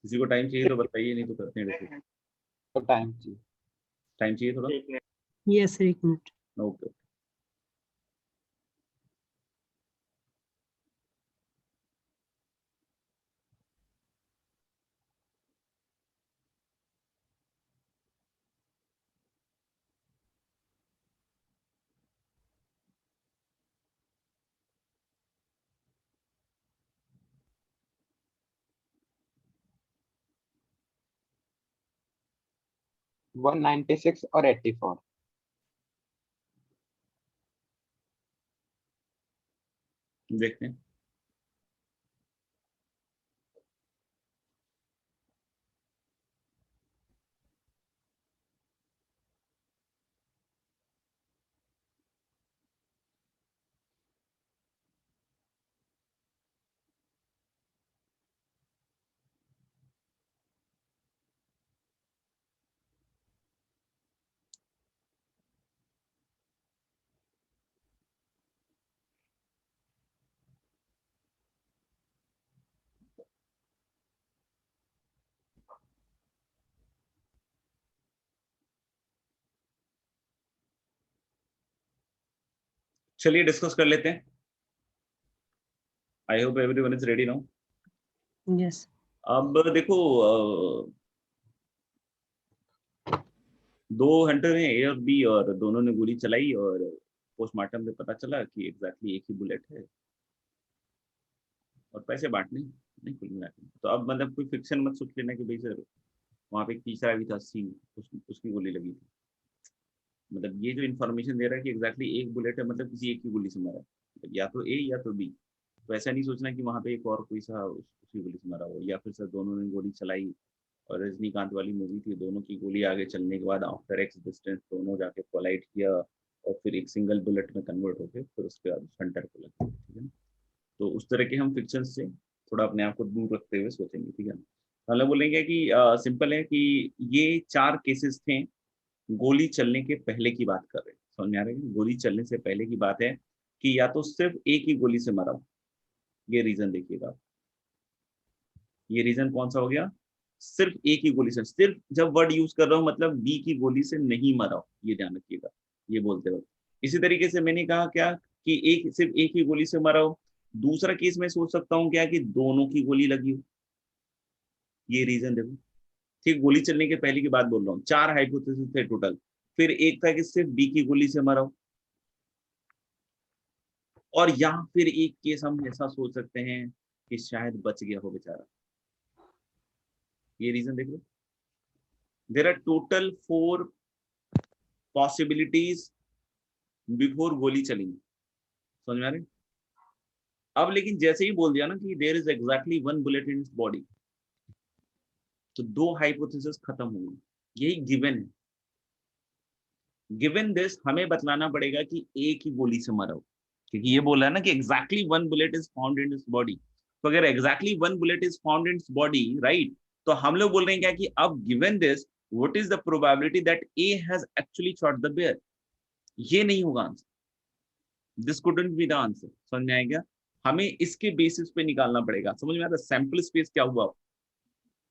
किसी को time चाहिए तो बताइए, नहीं तो करते हैं डिस्कस. तो टाइम चाहिए. टाइम चाहिए थोड़ा? Yes, sir, 1 minute. Okay. One 96 और 84. देखते हैं. चलिए डिस्कस कर लेते हैं. I hope everyone is ready now. Yes. अब देखो दो हंटर हैं ए और बी, और दोनों ने गोली चलाई और पोस्टमार्टम में पता चला कि एग्जैक्टली एक ही बुलेट है, और पैसे बांटने नहीं कुल मिला के। तो अब मतलब कोई फिक्शन मत सोच लेना कि भाई सर वहाँ पे एक तीसरा भी था सीन, उसकी गोली लगी थी। मतलब ये जो इन्फॉर्मेशन दे रहा है कि एग्जैक्टली एक बुलेट है, मतलब किसी एक की गोली से मारा, मतलब या तो ए या तो बी। तो ऐसा नहीं सोचना कि वहाँ पे एक और कोई सा उसकी गोली से मारा हो, या फिर सर दोनों ने गोली चलाई, और रजनीकांत वाली मूवी थी, दोनों की गोली आगे चलने के बाद आफ्टर एक्स डिस्टेंस दोनों जाके कोलाइड किया, और फिर एक सिंगल बुलेट में कन्वर्ट होके फिर उसके बाद हंटर को लगा, ठीक है ना। तो उस तरह के हम फिक्शन से थोड़ा अपने आप को दूर रखते हुए सोचेंगे, ठीक है ना। मतलब बोलेंगे कि सिंपल है कि ये 4 केसेस थे गोली चलने के पहले की बात कर रहे हैं, समझ में आ रहा है। गोली चलने से पहले की बात है कि या तो सिर्फ एक ही गोली से मरा हो, ये रीजन देखिएगा, ये रीजन कौन सा हो गया, सिर्फ एक ही गोली से। सिर्फ जब वर्ड यूज कर रहा हूं मतलब बी की गोली से नहीं मरा हो, ये ध्यान रखिएगा ये बोलते वक्त। इसी तरीके से मैंने कहा क्या कि एक सिर्फ एक ही गोली से मरा हो। दूसरा केस मैं सोच सकता हूँ क्या कि दोनों की गोली लगी हो, ये रीजन देखो। ठीक, गोली चलने के पहले की बात बोल रहा हूँ, 4 हाइपोथेसिस थे टोटल, फिर एक था कि सिर्फ बी की गोली से मरा हो, और यहाँ फिर एक केस हम ऐसा सोच सकते हैं कि शायद बच गया हो बेचारा, ये रीजन देख लो। There are total 4 possibilities before गोली चलेंगी, समझ में आ रही। अब लेकिन जैसे ही बोल दिया ना कि there is exactly 1 bullet in body, तो 2 हाइपोथेसिस खत्म होंगे, यही गिवन है। गिवन दिस हमें बतलाना पड़ेगा कि एक ही गोली से मरा हो, क्योंकि ये बोला है ना कि exactly 1 bullet is found in body. तो अगर exactly 1 bullet is found in body, right, तो हम लोग बोल रहे हैं क्या कि अब given this what is the probability that A has actually shot the bear. ये नहीं होगा answer, this couldn't be the answer, समझ में आएगा। हमें इसके बेसिस पे निकालना पड़ेगा, समझ में आता है। सैंपल स्पेस क्या हुआ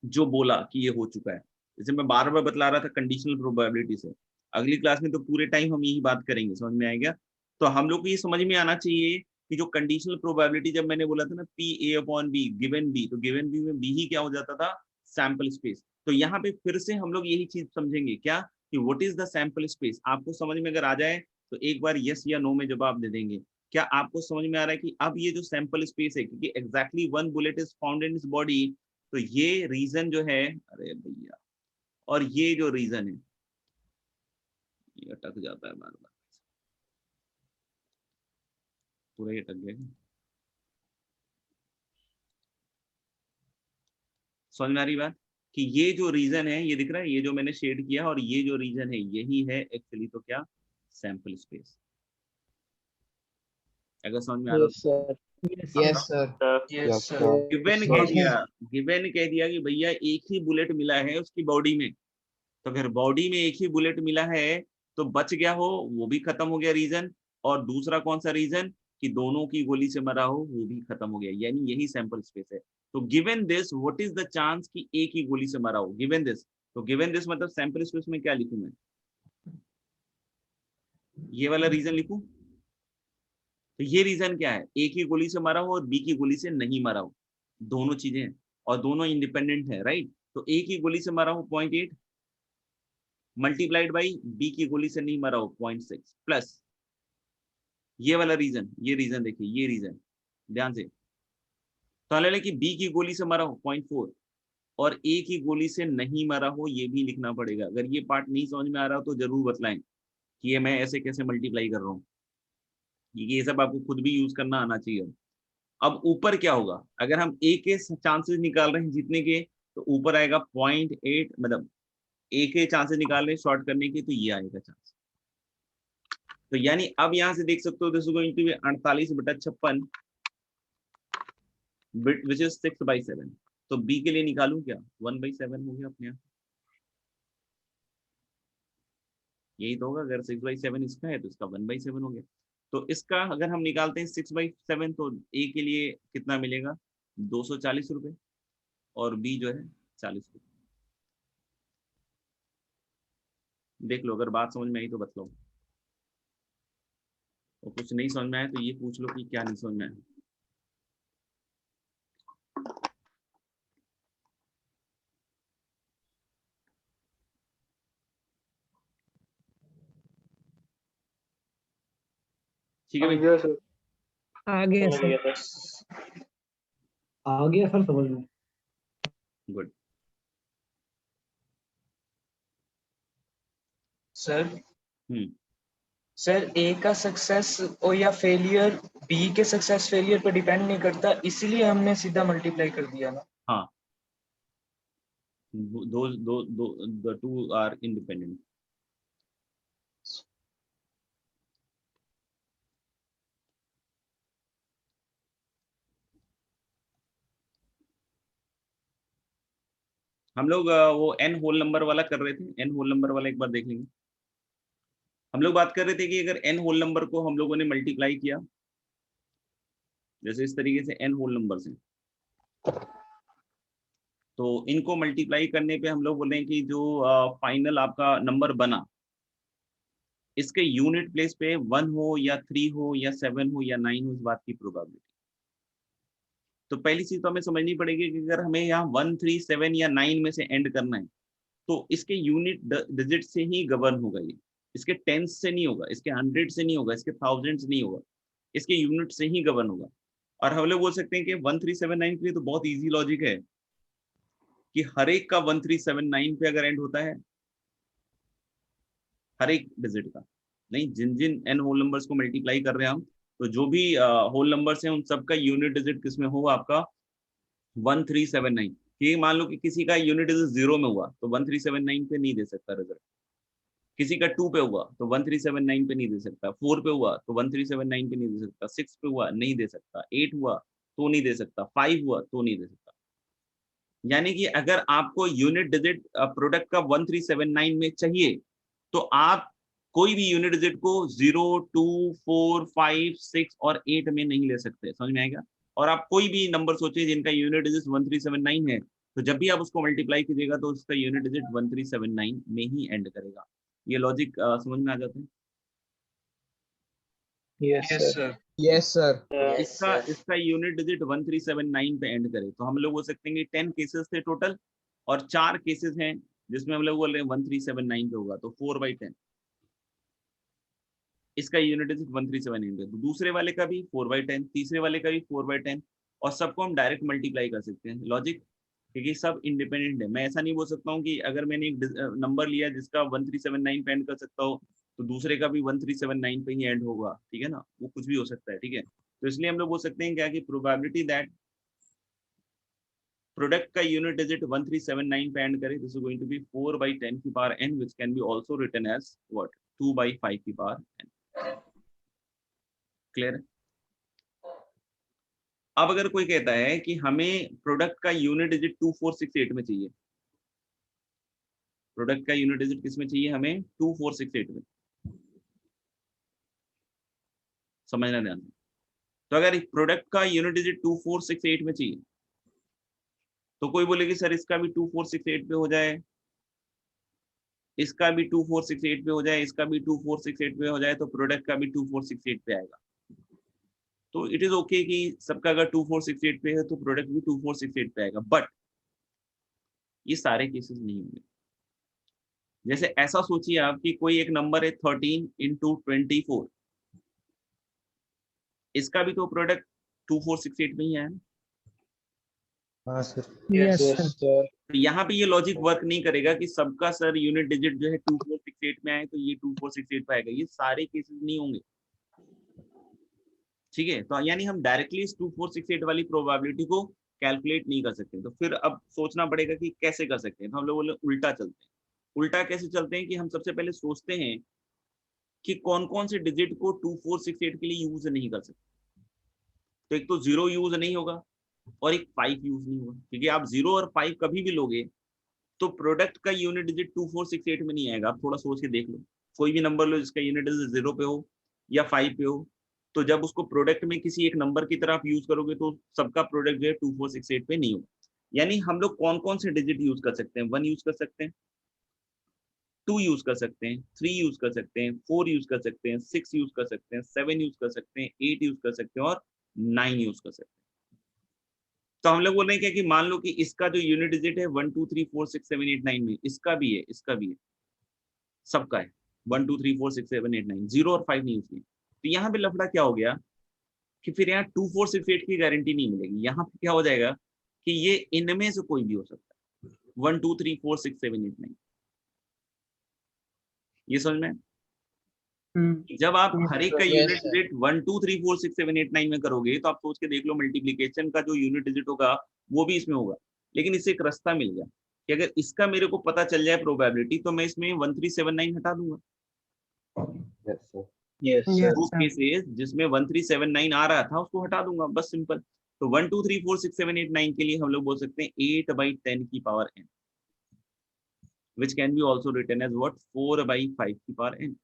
जो बोला कि ये हो चुका है, जैसे मैं बार बार बतला रहा था कंडीशनल प्रोबेबिलिटी से। अगली क्लास में तो पूरे टाइम हम यही बात करेंगे, समझ में आएगा। तो हम लोग को ये समझ में आना चाहिए कि जो कंडीशनल प्रोबेबिलिटी, जब मैंने बोला था ना P A upon B given B, तो गिवन बी में बी ही क्या हो जाता था, सैंपल स्पेस। तो यहाँ पे फिर से हम लोग यही चीज समझेंगे क्या कि what is the sample space. आपको समझ में अगर आ जाए तो एक बार यस या नो में जवाब दे देंगे। क्या आपको समझ में आ रहा है कि अब ये जो सैंपल स्पेस है, क्योंकि exactly 1 bullet is found in body, तो ये रीजन जो है, अरे भैया, और ये जो रीजन है ये अटक जाता है बार बार, पूरा ही अटक गया। समझ में आ रही बात कि ये जो रीजन है, ये दिख रहा है, ये जो मैंने शेड किया और ये जो रीजन है यही है एक्चुअली तो क्या, सैंपल स्पेस। अगर समझ में आ रहा Yes, sir. Yes, Yes, sir. sir. Yes sir. Given Yes, कह sir. दिया, गिवन कह दिया कि भैया एक ही बुलेट मिला है उसकी बॉडी में, तो अगर बॉडी में एक ही बुलेट मिला है तो बच गया हो, वो भी खत्म हो गया रीजन। और दूसरा कौन सा रीजन कि दोनों की गोली से मरा हो, वो भी खत्म हो गया, यानी यही सैंपल स्पेस है। तो given this what is the chance कि एक ही गोली से मरा हो, गिवन दिस। तो गिवन दिस मतलब सैंपल स्पेस में क्या लिखूं मैं, ये वाला रीजन लिखूं। तो ये रीजन क्या है, एक ही गोली से मरा हो और बी की गोली से नहीं मरा हो, दोनों चीजें हैं और दोनों इंडिपेंडेंट है, राइट। तो एक ही गोली से मरा हो 0.8 मल्टीप्लाइड बाई बी की गोली से नहीं मरा हो 0.6 प्लस ये वाला रीजन, ये रीजन देखिए, ये रीजन ध्यान से। तो हालांकि कि बी की गोली से मरा हो 0.4 और ए की गोली से नहीं मरा हो, ये भी लिखना पड़ेगा। अगर ये पार्ट नहीं समझ में आ रहा हो तो जरूर बतलाएं कि ये मैं ऐसे कैसे मल्टीप्लाई कर रहा हूँ, ये सब आपको खुद भी यूज करना आना चाहिए। अब ऊपर क्या होगा, अगर हम ए के चांसेस निकाल रहे हैं जीतने के, तो ऊपर आएगा 0.8, मतलब ए के चांसेस निकाल रहे हैं शॉर्ट करने के, तो ये आएगा चांस। तो यानी अब यहां से देख सकते हो this is going to be 48/56 which is 6/7। तो बी के लिए निकालूं क्या, 1/7 हो गया अपने यहाँ, यही तो होगा। अगर 6/7 इसका है तो इसका 1/7 हो गया। तो इसका अगर हम निकालते हैं 6/7 तो ए के लिए कितना मिलेगा, 240 रुपए, और बी जो है 40 रुपए। देख लो, अगर बात समझ में आई तो बतलाओ, और कुछ नहीं समझ में आया तो ये पूछ लो कि क्या नहीं समझ में आया। ठीक है भाई? गया सर। आ गया समझ सर। गया बस। आ गया सर समझ में। गुड। सर हम्म। सर ए का सक्सेस और या फेलियर बी के सक्सेस फेलियर पर डिपेंड नहीं करता, इसीलिए हमने सीधा मल्टीप्लाई कर दिया ना। हाँ, the two are independent. हम लोग वो n होल नंबर वाला कर रहे थे। n होल नंबर वाला एक बार देख लेंगे। हम लोग बात कर रहे थे कि अगर n होल नंबर को हम लोगों ने मल्टीप्लाई किया, जैसे इस तरीके से n होल नंबर से, तो इनको मल्टीप्लाई करने पे हम लोग बोल रहे हैं कि जो फाइनल आपका नंबर बना, इसके यूनिट प्लेस पे 1 हो या 3 हो या 7 हो या 9 हो, इस बात की प्रोबेबिलिटी। तो पहली चीज तो हमें समझनी पड़ेगी कि अगर हमें यहाँ 1, 3, 7 या 9 में से एंड करना है, तो इसके यूनिट डिजिट से ही गवर्न होगा। ये इसके टेंस से नहीं होगा, इसके 100 से नहीं होगा, इसके 1000 से नहीं होगा, इसके यूनिट से ही गवर्न होगा। और हम लोग बोल सकते हैं कि 1379 के लिए तो बहुत इजी लॉजिक है कि हर एक का 1379 पे अगर एंड होता है, हर एक डिजिट का नहीं, जिन जिन n होल नंबर्स को मल्टीप्लाई कर रहे हैं हम, तो जो भी होल नंबर्स हैं उन सबका यूनिट डिजिट किसमें होगा? आपका 1379। ये मान लो कि किसी का यूनिट डिजिट 0 में हुआ तो 1379 पे नहीं दे सकता रिजल्ट, किसी का 2 पे हुआ तो 1379 पे नहीं दे सकता, 4 पे हुआ तो 1379 पे नहीं दे सकता, 6 पे हुआ नहीं दे सकता, 8 हुआ तो नहीं दे सकता, 5 हुआ तो नहीं दे सकता। यानी कि अगर आपको यूनिट डिजिट प्रोडक्ट का 1379 में चाहिए, तो आप कोई भी यूनिट डिजिट को 0, 2, 4, 5, 6 और 8 में नहीं ले सकते। समझ में आएगा? और आप कोई भी नंबर सोचिए जिनका यूनिट डिजिट 1379 है, तो जब भी आप उसको मल्टीप्लाई कीजिएगा तो उसका यूनिट डिजिट 1379 में ही एंड करेगा। ये लॉजिक समझ में आ जाता है? Yes, yes sir. Sir. Yes, sir. इसका यूनिट डिजिट 1379 पे एंड करे, तो हम लोग बोल सकते हैं कि 10 केसेस थे टोटल, और 4 केसेस हैं जिसमें हम लोग बोल रहे हैं 1379 पे होगा, तो 4/10 इसका यूनिट डिजिट 1379 है। तो दूसरे वाले का भी 4/10, तीसरे वाले का भी 4/10, और सबको हम डायरेक्ट मल्टीप्लाई कर सकते हैं। लॉजिक, क्योंकि सब इंडिपेंडेंट है। मैं ऐसा नहीं बोल सकता हूँ कि अगर मैंने एक नंबर लिया जिसका 1379 पे एंड कर सकता हो, तो दूसरे का भी 1379 पे ही एंड होगा। ठीक है ना? वो कुछ भी हो सकता है। ठीक है, तो इसलिए हम लोग बोल सकते हैं क्या कि प्रोबेबिलिटी दैट प्रोडक्ट का यूनिट डिजिट 1379 पे एंड करे, this is going to be 4/10 की power n, which can be also written as what, 2/5 की पावर n। क्लियर है? अब अगर कोई कहता है कि हमें प्रोडक्ट का यूनिट डिजिट 2468 में चाहिए, प्रोडक्ट का यूनिट डिजिट किस में चाहिए? हमें 2468 में। समझना ध्यान से। तो अगर प्रोडक्ट का यूनिट डिजिट 2468 में चाहिए, तो कोई बोलेगी सर इसका भी 2468 पे हो जाए, इसका भी 2468 पे हो जाए, इसका भी 2468 पे हो जाए, तो प्रोडक्ट का भी 2468 पे आएगा। तो इट इज ओके कि सबका अगर 2468 पे है तो प्रोडक्ट भी 2468 पे आएगा, बट ये सारे केसेस नहीं होंगे। जैसे ऐसा सोचिए आप कि कोई एक नंबर है 13 × 24, इसका भी तो प्रोडक्ट 2468 में ही आया ना। हाँ sir. Yes, Yes, sir. sir. तो यहाँ पे ये लॉजिक वर्क नहीं करेगा कि सबका सर यूनिट डिजिट जो है 2468 में आए तो ये 2468 पे आएगा। ये सारे केसेस नहीं होंगे। ठीक है, तो यानी हम डायरेक्टली इस 2468 वाली प्रोबेबिलिटी को कैलकुलेट नहीं कर सकते। तो फिर अब सोचना पड़ेगा कि कैसे कर सकते हैं। तो हम लोग बोले उल्टा चलते हैं। उल्टा कैसे चलते हैं कि हम सबसे पहले सोचते हैं कि कौन कौन से डिजिट को 2468 के लिए यूज नहीं कर सकते। तो एक तो 0 यूज नहीं होगा और एक 5 यूज नहीं होगा, क्योंकि आप 0 और 5 कभी भी लोगे तो प्रोडक्ट का यूनिट डिजिट 2468 में नहीं आएगा। आप थोड़ा सोच के देख लो, कोई भी नंबर लो जिसका यूनिट डिजिट 0 पे हो या 5 पे हो, तो जब उसको प्रोडक्ट में किसी एक नंबर की तरह आप यूज करोगे तो सबका प्रोडक्ट जो है 2468 पे नहीं होगा। यानी हम लोग कौन कौन से डिजिट यूज कर सकते हैं? 1 यूज कर सकते हैं, 2 यूज कर सकते हैं, 3 यूज कर सकते हैं, 4 यूज कर सकते हैं, 6 यूज कर सकते हैं, 7 यूज कर सकते हैं, 8 यूज कर सकते हैं और 9 यूज कर सकते हैं। तो हम लोग बोल रहे हैं कि मान लो कि इसका जो यूनिट डिजिट है 1, 2, 3, 4, 6, 7, 8, 9 में, इसका भी है, इसका भी है, सबका है 1, 2, 3, 4, 6, 7, 8, 9, 0 और 5 नहीं उसमें। तो यहाँ पे लफड़ा क्या हो गया कि फिर यहाँ 2 4 6 8 की गारंटी नहीं मिलेगी। यहाँ पे क्या हो जाएगा कि ये इनमें से कोई भी हो सकता है, 1 2 3 4 6 7 8 9। ये समझ में? जब आप हर एक का Yes, यूनिट sir. डिजिट 1 2 3 4 6 7 8 9 में करोगे तो आप सोच के देख लो मल्टीप्लिकेशन का जो यूनिट डिजिट होगा वो भी इसमें होगा। लेकिन इससे एक रास्ता मिल गया कि अगर इसका मेरे को पता चल जाए प्रोबेबिलिटी तो मैं इसमें 1379 हटा दूंगा। Yes, sir. Yes, sir. वो केसेस जिसमें 1379 आ रहा था उसको हटा दूंगा, बस सिंपल। तो 1 2 3 4 6 7 8 9 के लिए हम लोग बोल सकते हैं 8/10 की power n, which can be also written as what 4/5 की पावर n।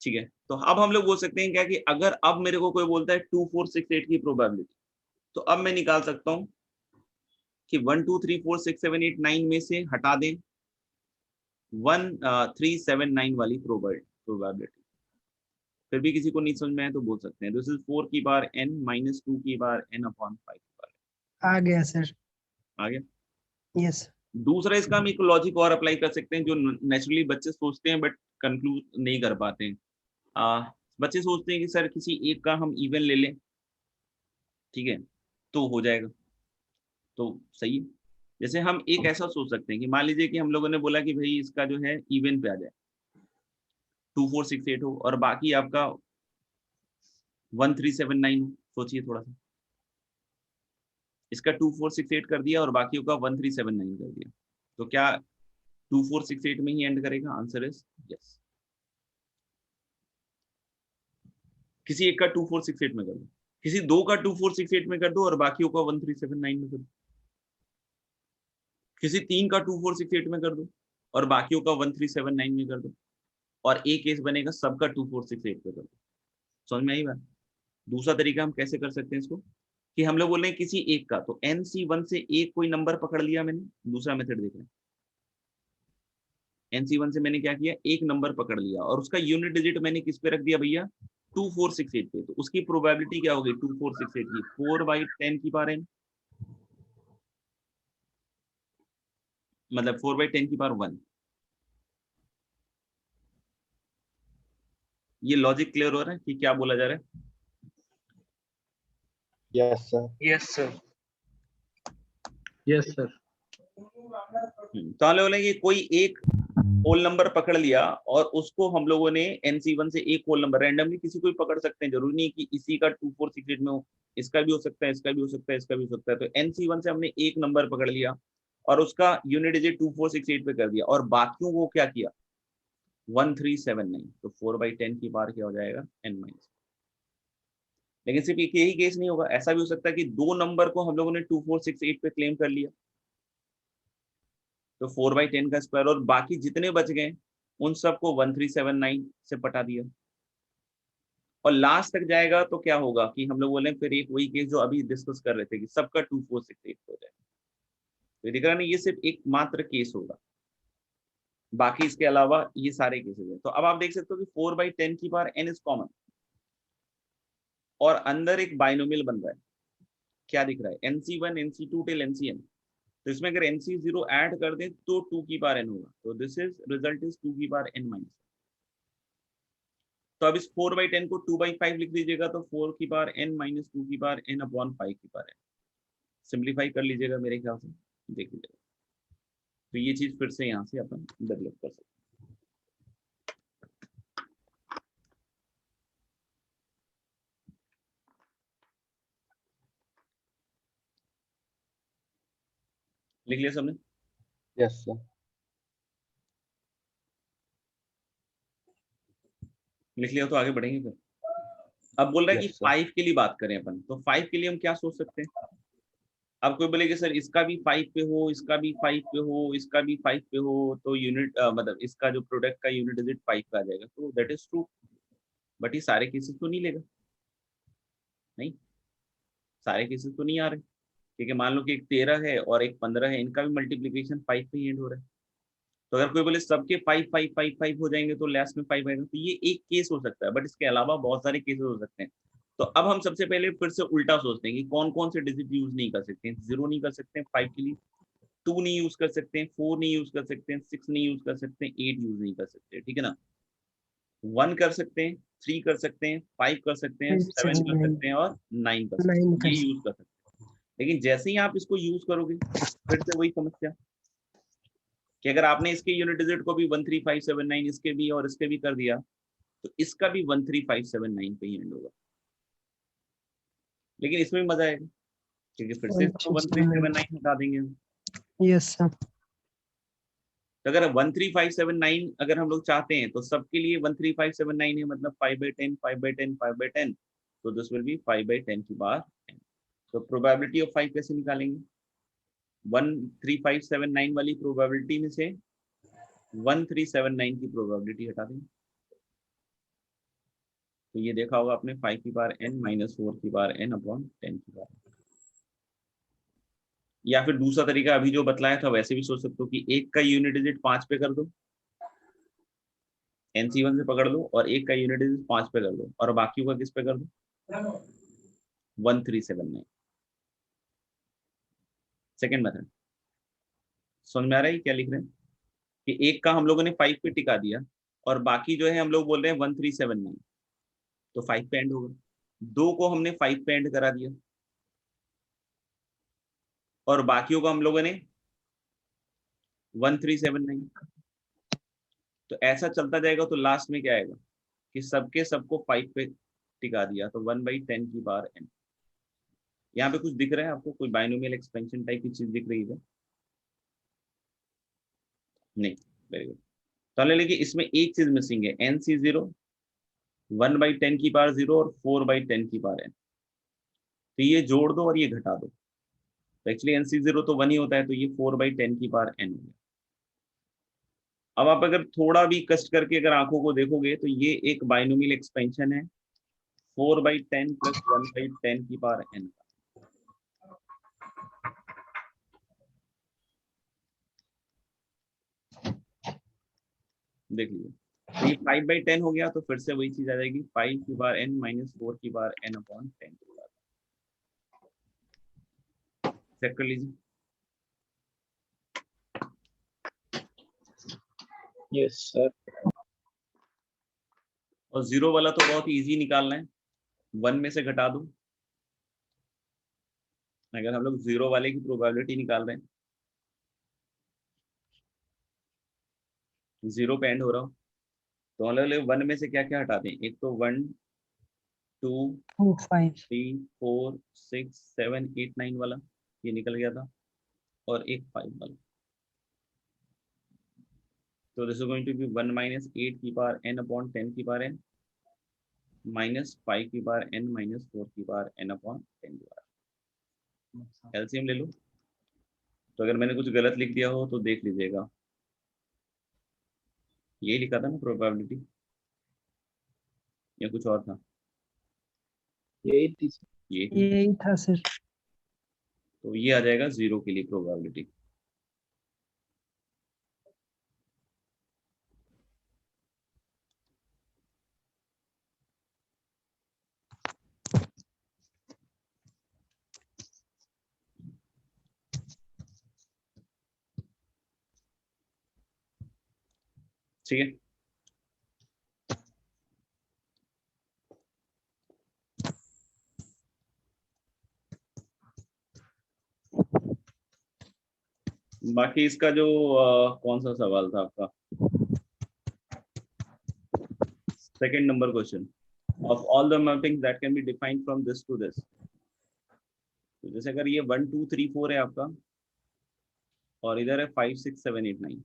ठीक है, तो अब हम लोग बोल सकते हैं क्या कि अगर अब मेरे को कोई बोलता है 2 4 6 8 की प्रोबेबिलिटी, तो अब मैं निकाल सकता हूं कि 1 2 3 4 6 7 8 9 में से हटा दें 1379 वाली प्रोबेबिलिटी। फिर भी किसी को नहीं समझ में आया तो बोल सकते हैं दिस इज 4 की पावर n माइनस 2 की पावर n अपॉन 5 की पावर। आ गया सर। आ गया? यस। दूसरा इसका हम एक लॉजिक और अप्लाई कर सकते हैं जो नेचुरली बच्चे सोचते हैं बट कंक्लूड नहीं कर पाते हैं। बच्चे सोचते हैं कि सर किसी एक का हम इवन ले लें, ठीक है, तो हो जाएगा, तो सही है। जैसे हम एक ऐसा सोच सकते हैं कि मान लीजिए कि हम लोगों ने बोला कि भाई इसका जो है इवन पे आ जाए 2 4 6 8 हो और बाकी आपका 1379 हो। सोचिए थोड़ा सा, इसका 2 4 6 8 कर दिया और बाकियों का 1379 कर दिया, तो क्या 2 4 6 8 में ही एंड करेगा? Answer is yes. किसी एक का 2 4 6 8 में कर दो, किसी दो का 2 4 6 8 में कर दो और बाकियों का 1379 में कर दो, किसी तीन का 2 4 6 8 में कर दो और बाकियों का 1379 में कर दो, और एक केस बनेगा सबका 2 4 6 8 पे कर दो। समझ में आई बात? दूसरा तरीका हम कैसे कर सकते हैं इसको कि हम लोग बोल रहे हैं किसी एक का, तो NC1 से एक कोई नंबर पकड़ लिया मैंने। दूसरा मेथड देख रहे हैं, NC1 से मैंने क्या किया, एक नंबर पकड़ लिया और उसका यूनिट डिजिट मैंने किस पे रख दिया भैया, 2 4 6 8 पे। तो उसकी प्रोबेबिलिटी क्या होगी 2 4 6 8 की 4/10 की पावर n, मतलब 4/10 की पावर 1। ये लॉजिक क्लियर हो रहा है कि क्या बोला जा रहा है? Yes, sir. Yes sir. Yes sir. तो हम लोगों ने कोई एक होल नंबर पकड़ लिया और उसको हम लोगों ने NC1 से एक होल नंबर रैंडमली किसी को भी पकड़ सकते हैं, जरूरी नहीं कि इसी का 2 4 6 8 में हो, इसका भी हो सकता है, इसका भी हो सकता है, इसका भी हो सकता है। तो NC1 से हमने एक नंबर पकड़ लिया और उसका यूनिट डिजिट 2 4 6 8 पे कर दिया और बाकियों को क्या किया 1379। तो 4/10 की पावर क्या हो जाएगा n माइनस। लेकिन सिर्फ एक यही केस नहीं होगा, ऐसा भी हो सकता है कि दो नंबर को हम लोगों ने 2 4 6 8 पे क्लेम कर लिया, तो 4/10 का स्क्वायर, और बाकी जितने बच गए उन सबको 1379 से पटा दिया और लास्ट तक जाएगा तो क्या होगा कि हम लोग बोले फिर एक वही केस जो अभी डिस्कस कर रहे थे कि सबका 2 4 6 8 हो जाए। तो दिख रहा नहीं, ये सिर्फ एक मात्र केस होगा, बाकी इसके अलावा ये सारे केसेस हैं। तो अब आप देख सकते हो कि 4/10 की पावर n इज कॉमन और अंदर एक बाइनोमियल बन रहा है। क्या दिख रहा है NC1 NC2 टिल NCn। तो इसमें अगर NC0 ऐड कर दें तो 2 की पावर n होगा, तो दिस इज रिजल्ट इज 2 की पावर n माइनस। तो अब इस 4/10 को 2/5 लिख दीजिएगा, तो 4 की पावर n माइनस 2 की पावर n अपॉन 5 की पावर n। सिंप्लीफाई कर लीजिएगा मेरे ख्याल से, देख लीजिएगा। तो ये चीज फिर से यहाँ से अपन डेवलप कर सकते हैं। लिख लिया सबने? Yes, sir. लिख लिया तो आगे बढ़ेंगे फिर। अब बोल रहा है कि Yes, sir. 5 के लिए बात करें अपन, तो 5 के लिए हम क्या सोच सकते हैं? अब कोई बोलेगा सर इसका भी 5 पे हो, इसका भी 5 पे हो, इसका भी 5 पे हो, तो यूनिट मतलब इसका जो प्रोडक्ट का यूनिट डिजिट 5 पे आ जाएगा। तो दैट इज ट्रू, बट ये सारे केसेस तो नहीं लेगा, नहीं सारे केसेस तो नहीं आ रहे, क्योंकि मान लो कि एक 13 है और एक 15 है, इनका भी मल्टीप्लीकेशन 5 पे ही एंड हो रहा है। तो अगर कोई बोले सबके 5 5 5 5 हो जाएंगे तो लास्ट में 5 आएगा, तो ये एक केस हो सकता है, बट इसके अलावा बहुत सारे केसेस हो सकते हैं। तो अब हम सबसे पहले फिर से उल्टा सोचते हैं कि कौन कौन से डिजिट यूज नहीं कर सकते हैं। 0 नहीं कर सकते हैं 5 के लिए, 2 नहीं यूज कर सकते हैं, 4 नहीं यूज कर सकते हैं, 6 नहीं यूज कर सकते हैं, 8 यूज नहीं कर सकते, ठीक है ना। 1 कर सकते हैं, 3 कर सकते हैं, 5 कर सकते हैं, 7 कर सकते हैं और 9 कर सकते हैं, ये यूज कर सकते हैं। लेकिन जैसे ही आप इसको यूज करोगे फिर से वही समस्या कि अगर आपने इसके यूनिट डिजिट को भी 13579 इसके भी और इसके भी कर दिया तो इसका भी 13579 पे ही एंड होगा। लेकिन इसमें भी मजा आएगा क्योंकि फिर से इसको 1379 हटा देंगे हम। Yes sir. तो अगर 13579 अगर हम लोग चाहते हैं तो सबके लिए 13579 है, मतलब 5/10 5/10 5/10, तो दिस विल बी 5/10 की पावर n। तो प्रोबेबिलिटी ऑफ 5 कैसे निकालेंगे? 13579 वाली प्रोबेबिलिटी में से 1379 की प्रोबेबिलिटी हटा देंगे। तो ये देखा होगा आपने 5 की पावर n माइनस 4 की पावर n अपॉन 10 की पावर। या फिर दूसरा तरीका अभी जो बतलाया था वैसे भी सोच सकते हो कि एक का यूनिट डिजिट 5 पे कर दो, NC1 से पकड़ लो, और एक का यूनिट डिजिट 5 पे कर दो और बाकी का किस पे कर दो? 1379। सेकेंड मेथड समझ में आ रहा है क्या लिख रहे हैं कि एक का हम लोगों ने 5 पे टिका दिया और बाकी जो है हम लोग बोल रहे हैं 1379, तो 5 पे एंड होगा। दो को हमने 5 पे एंड करा दिया और बाकियों को हम लोगों ने 1379, तो ऐसा चलता जाएगा। तो लास्ट में क्या आएगा कि सबके सबको 5 पे टिका दिया, तो 1/10 की पावर n। यहाँ पे कुछ दिख रहा है आपको? कोई बाइनोमियल एक्सपेंशन टाइप की चीज दिख रही है? नहीं, वेरी गुड। तो लेकिन इसमें एक चीज मिसिंग है, NC0 1/10 की पावर 0 और 4/10 की पावर n। तो ये जोड़ दो और ये घटा दो, तो एक्चुअली NC0 तो 1 ही होता है, तो ये 4/10 की पावर n हो गया। अब आप अगर थोड़ा भी कष्ट करके अगर आंखों को देखोगे तो ये एक बाइनोमियल एक्सपेंशन है 4/10 प्लस 1/10 की पावर n का। देख लीजिए, तो ये 5/10 हो गया, तो फिर से वही चीज आ जाएगी 5 की पावर n माइनस 4 की पावर n अपॉन 10 की पावर। चेक कर लीजिए। Yes sir. और 0 वाला तो बहुत इजी निकालना है, 1 में से घटा दो। अगर हम लोग 0 वाले की प्रोबेबिलिटी निकाल रहे हैं, 0 पे एंड हो रहा हो, तो हम लोग 1 में से क्या क्या हटा दें? एक तो 1 2 3 4 6 7 8 9 वाला ये निकल गया था, और एक 5 वाला। तो this is going to be 1 minus 8 की पावर n अपॉन 10 की पावर n माइनस 5 की पावर n माइनस 4 की पावर n अपॉन 10 की पावर। एलसीएम ले लो। तो अगर मैंने कुछ गलत लिख दिया हो तो देख लीजिएगा। ये लिखा था ना प्रोबेबिलिटी, या कुछ और था? यही था सर। तो ये आ जाएगा 0 के लिए प्रोबेबिलिटी। ठीक है, बाकी इसका जो कौन सा सवाल था आपका? Second number question, of all the mappings that can be defined from this to this. तो जैसे अगर ये 1 2 3 4 है आपका और इधर है 5 6 7 8 9,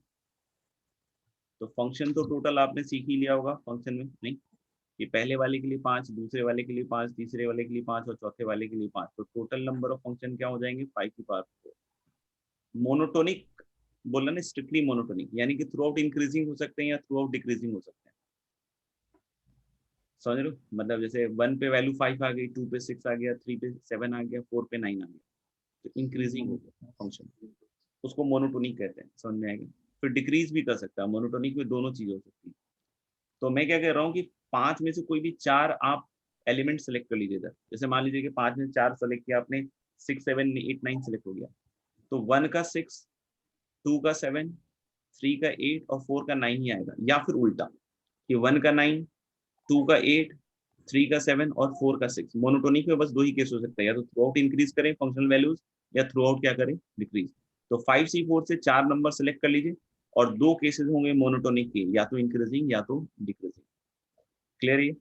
तो फंक्शन तो टोटल आपने सीख ही लिया होगा फंक्शन में, नहीं कि पहले वाले के लिए 5, दूसरे वाले के लिए 5, तीसरे वाले के लिए 5 और चौथे वाले के लिए 5, तो टोटल नंबर ऑफ फंक्शन क्या हो जाएंगे? 5 की पावर 4। मोनोटोनिक बोलना ना, स्ट्रिक्टली मोनोटोनिक, यानी कि थ्रू आउट इंक्रीजिंग हो सकते हैं या थ्रू आउट डिक्रीजिंग हो सकते हैं। समझ लो, मतलब जैसे 1 पे वैल्यू 5 आ गई, 2 पे 6 आ गया, 3 पे 7 आ गया, 4 पे 9 आ गया, तो इंक्रीजिंग हो गया फंक्शन, उसको मोनोटोनिक कहते हैं। समझ में आएगा? फिर डिक्रीज भी कर सकता है, मोनोटोनिक में दोनों चीज हो सकती है। तो मैं क्या कह रहा हूँ कि 5 में से कोई भी 4 आप एलिमेंट सेलेक्ट कर लीजिए। जैसे मान लीजिए कि 5 में 4 सेलेक्ट किया आपने, 6 7 8 9 सेलेक्ट हो गया, तो 1 का 6, 2 का 7, 3 का 8 और 4 का 9 ही आएगा, या फिर उल्टा कि 1 का 9, 2 का 8, 3 का 7 और 4 का 6। मोनोटोनिक में बस दो ही केस हो सकता है, या तो थ्रू आउट इंक्रीज करें फंक्शनल वैल्यूज, या थ्रू आउट क्या करें, डिक्रीज। तो 5C4 से 4 नंबर सेलेक्ट कर लीजिए, और दो केसेस होंगे मोनोटोनिक के, या तो इंक्रीजिंग या तो डिक्रीजिंग। क्लियर है?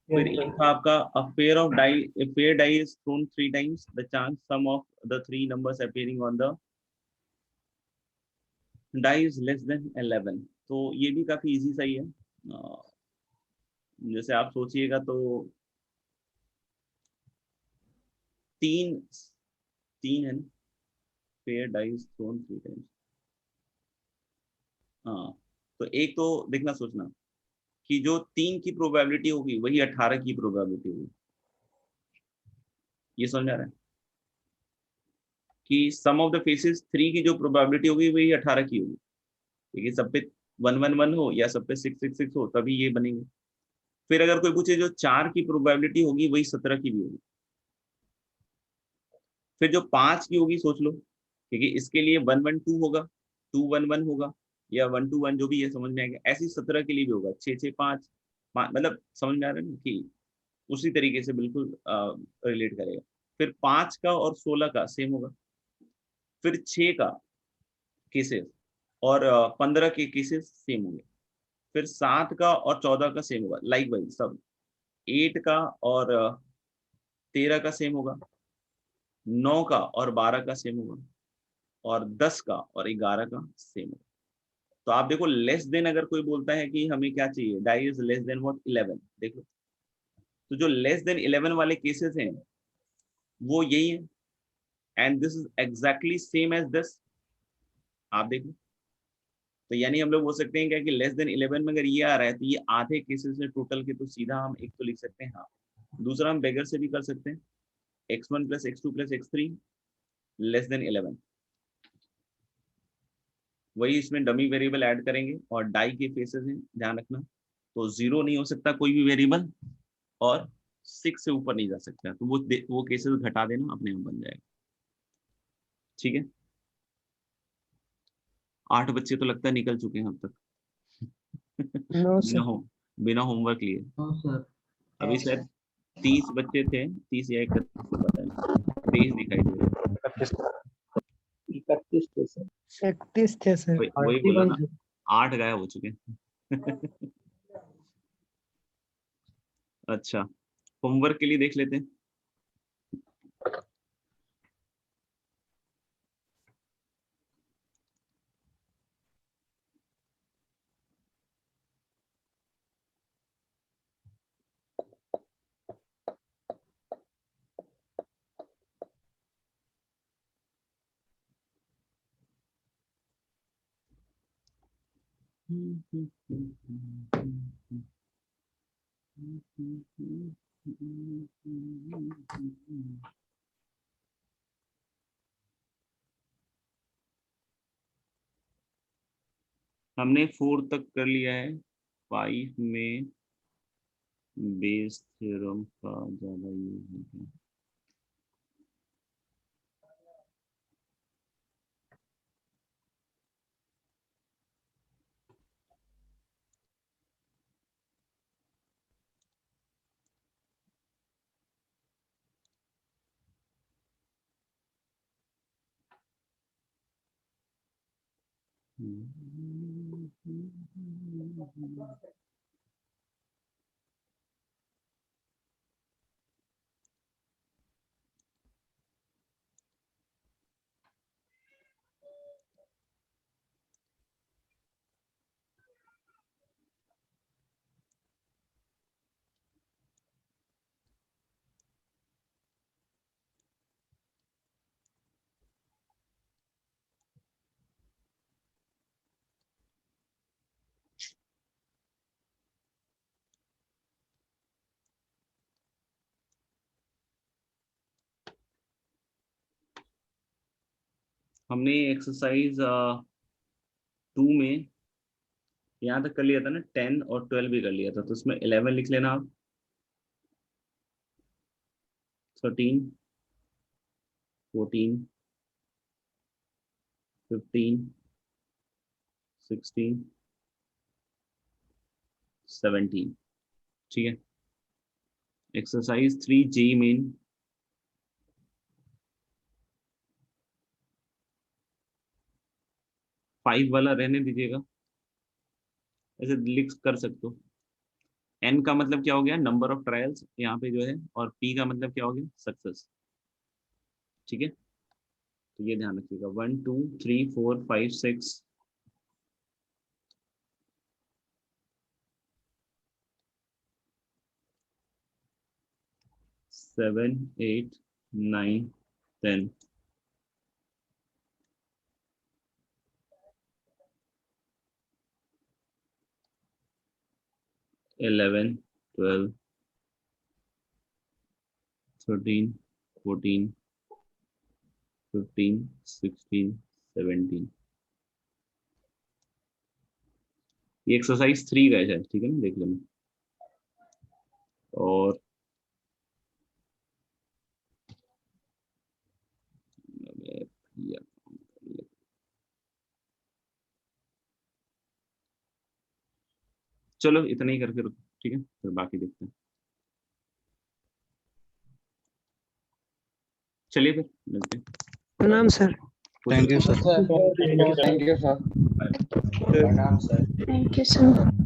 फिर Yes, एक sir. था आपका a pair of die, a pair die is thrown 3 times, the chance sum of the 3 numbers appearing on the die is less than 11। तो ये भी काफी इजी सा ही है। जैसे आप सोचिएगा तो तीन तीन है ना, पेयर डाइस थ्रोन 3 टाइम्स। हाँ, तो एक तो देखना सोचना कि जो 3 की प्रोबेबिलिटी होगी वही 18 की प्रोबेबिलिटी होगी। ये समझ आ रहा है कि सम ऑफ द फेसेस 3 की जो प्रोबेबिलिटी होगी वही 18 की होगी। देखिए सब पे 1 1 1 हो या सब पे 6 6 6 हो, तभी ये बनेंगे। फिर अगर कोई पूछे जो 4 की प्रोबेबिलिटी होगी वही 17 की भी होगी। फिर जो 5 की होगी सोच लो, क्योंकि इसके लिए 1 1 2 होगा, 2 1 1 होगा, या 1 2 1 जो भी है, समझ में आएगा। ऐसी 17 के लिए भी होगा, 6 6 5 5, मतलब समझ में आ रहा है ना कि उसी तरीके से बिल्कुल रिलेट करेगा। फिर 5 का और 16 का सेम होगा। फिर 6 का केसेस और 15 के केसेस सेम होंगे। फिर 7 का और 14 का सेम होगा, लाइक वाइज सब। 8 का और 13 का सेम होगा, 9 का और 12 का सेम होगा, और 10 का और 11 का सेम होगा। तो आप देखो, लेस देन अगर कोई बोलता है कि हमें क्या चाहिए, die is less than what, 11। देखो, तो जो लेस देन 11 वाले केसेस हैं वो यही है, and this is exactly same as this. आप देखो, तो यानी हम लोग बोल सकते हैं क्या कि लेस देन 11 में अगर ये आ रहा है तो ये आधे केसेस है टोटल के, तो सीधा हम एक तो लिख सकते हैं। हाँ, दूसरा हम बेगर से भी कर सकते हैं, x1 + x2 + x3 less than 11। वही इसमें डमी वेरिएबल ऐड करेंगे, और डाई के फेसेस हैं, ध्यान रखना। तो 0 नहीं हो सकता कोई भी वेरिएबल, और 6 से ऊपर नहीं जा सकता, तो वो केसेस घटा देना, अपने आप बन जाएगा। ठीक है, 8 बच्चे तो लगता है निकल चुके हैं अब तक। No sir. बिना होमवर्क लिए। हाँ सर। अभी शायद 30 बच्चे थे, 30 या 31, पता नहीं, 23 दिखाई दे रहे। 31 थे सर। 31 थे सर। वही बोला ना, 8 गायब हो चुके हैं। अच्छा, होमवर्क के लिए देख लेते हैं। हमने 4 तक कर लिया है। 5 में बेस थ्योरम का ज्यादा यूज है। हमने एक्सरसाइज 2 में यहाँ तक कर लिया था ना, 10 और 12 भी कर लिया था, तो उसमें 11 लिख लेना आप, 13, 14, 15, 16, 17। ठीक है, एक्सरसाइज 3J मेन, फाइव वाला रहने दीजिएगा, ऐसे लिख कर सकते हो। N का मतलब क्या हो गया, नंबर ऑफ ट्रायल्स यहाँ पे जो है, और P का मतलब क्या हो गया, सक्सेस। ठीक है, तो ये ध्यान रखिएगा। 1 2 3 4 5 6 7 8 9 10 11 12 13 14 15 16 17। ये एक्सरसाइज 3 का है, ठीक है ना, देख लेना। और चलो इतना ही करके रुको, ठीक है, फिर बाकी देखते हैं। चलिए फिर मिलते हैं। प्रणाम sir. Thank you sir. Thank you sir. Thank you, sir. प्रणाम सर। Thank you sir.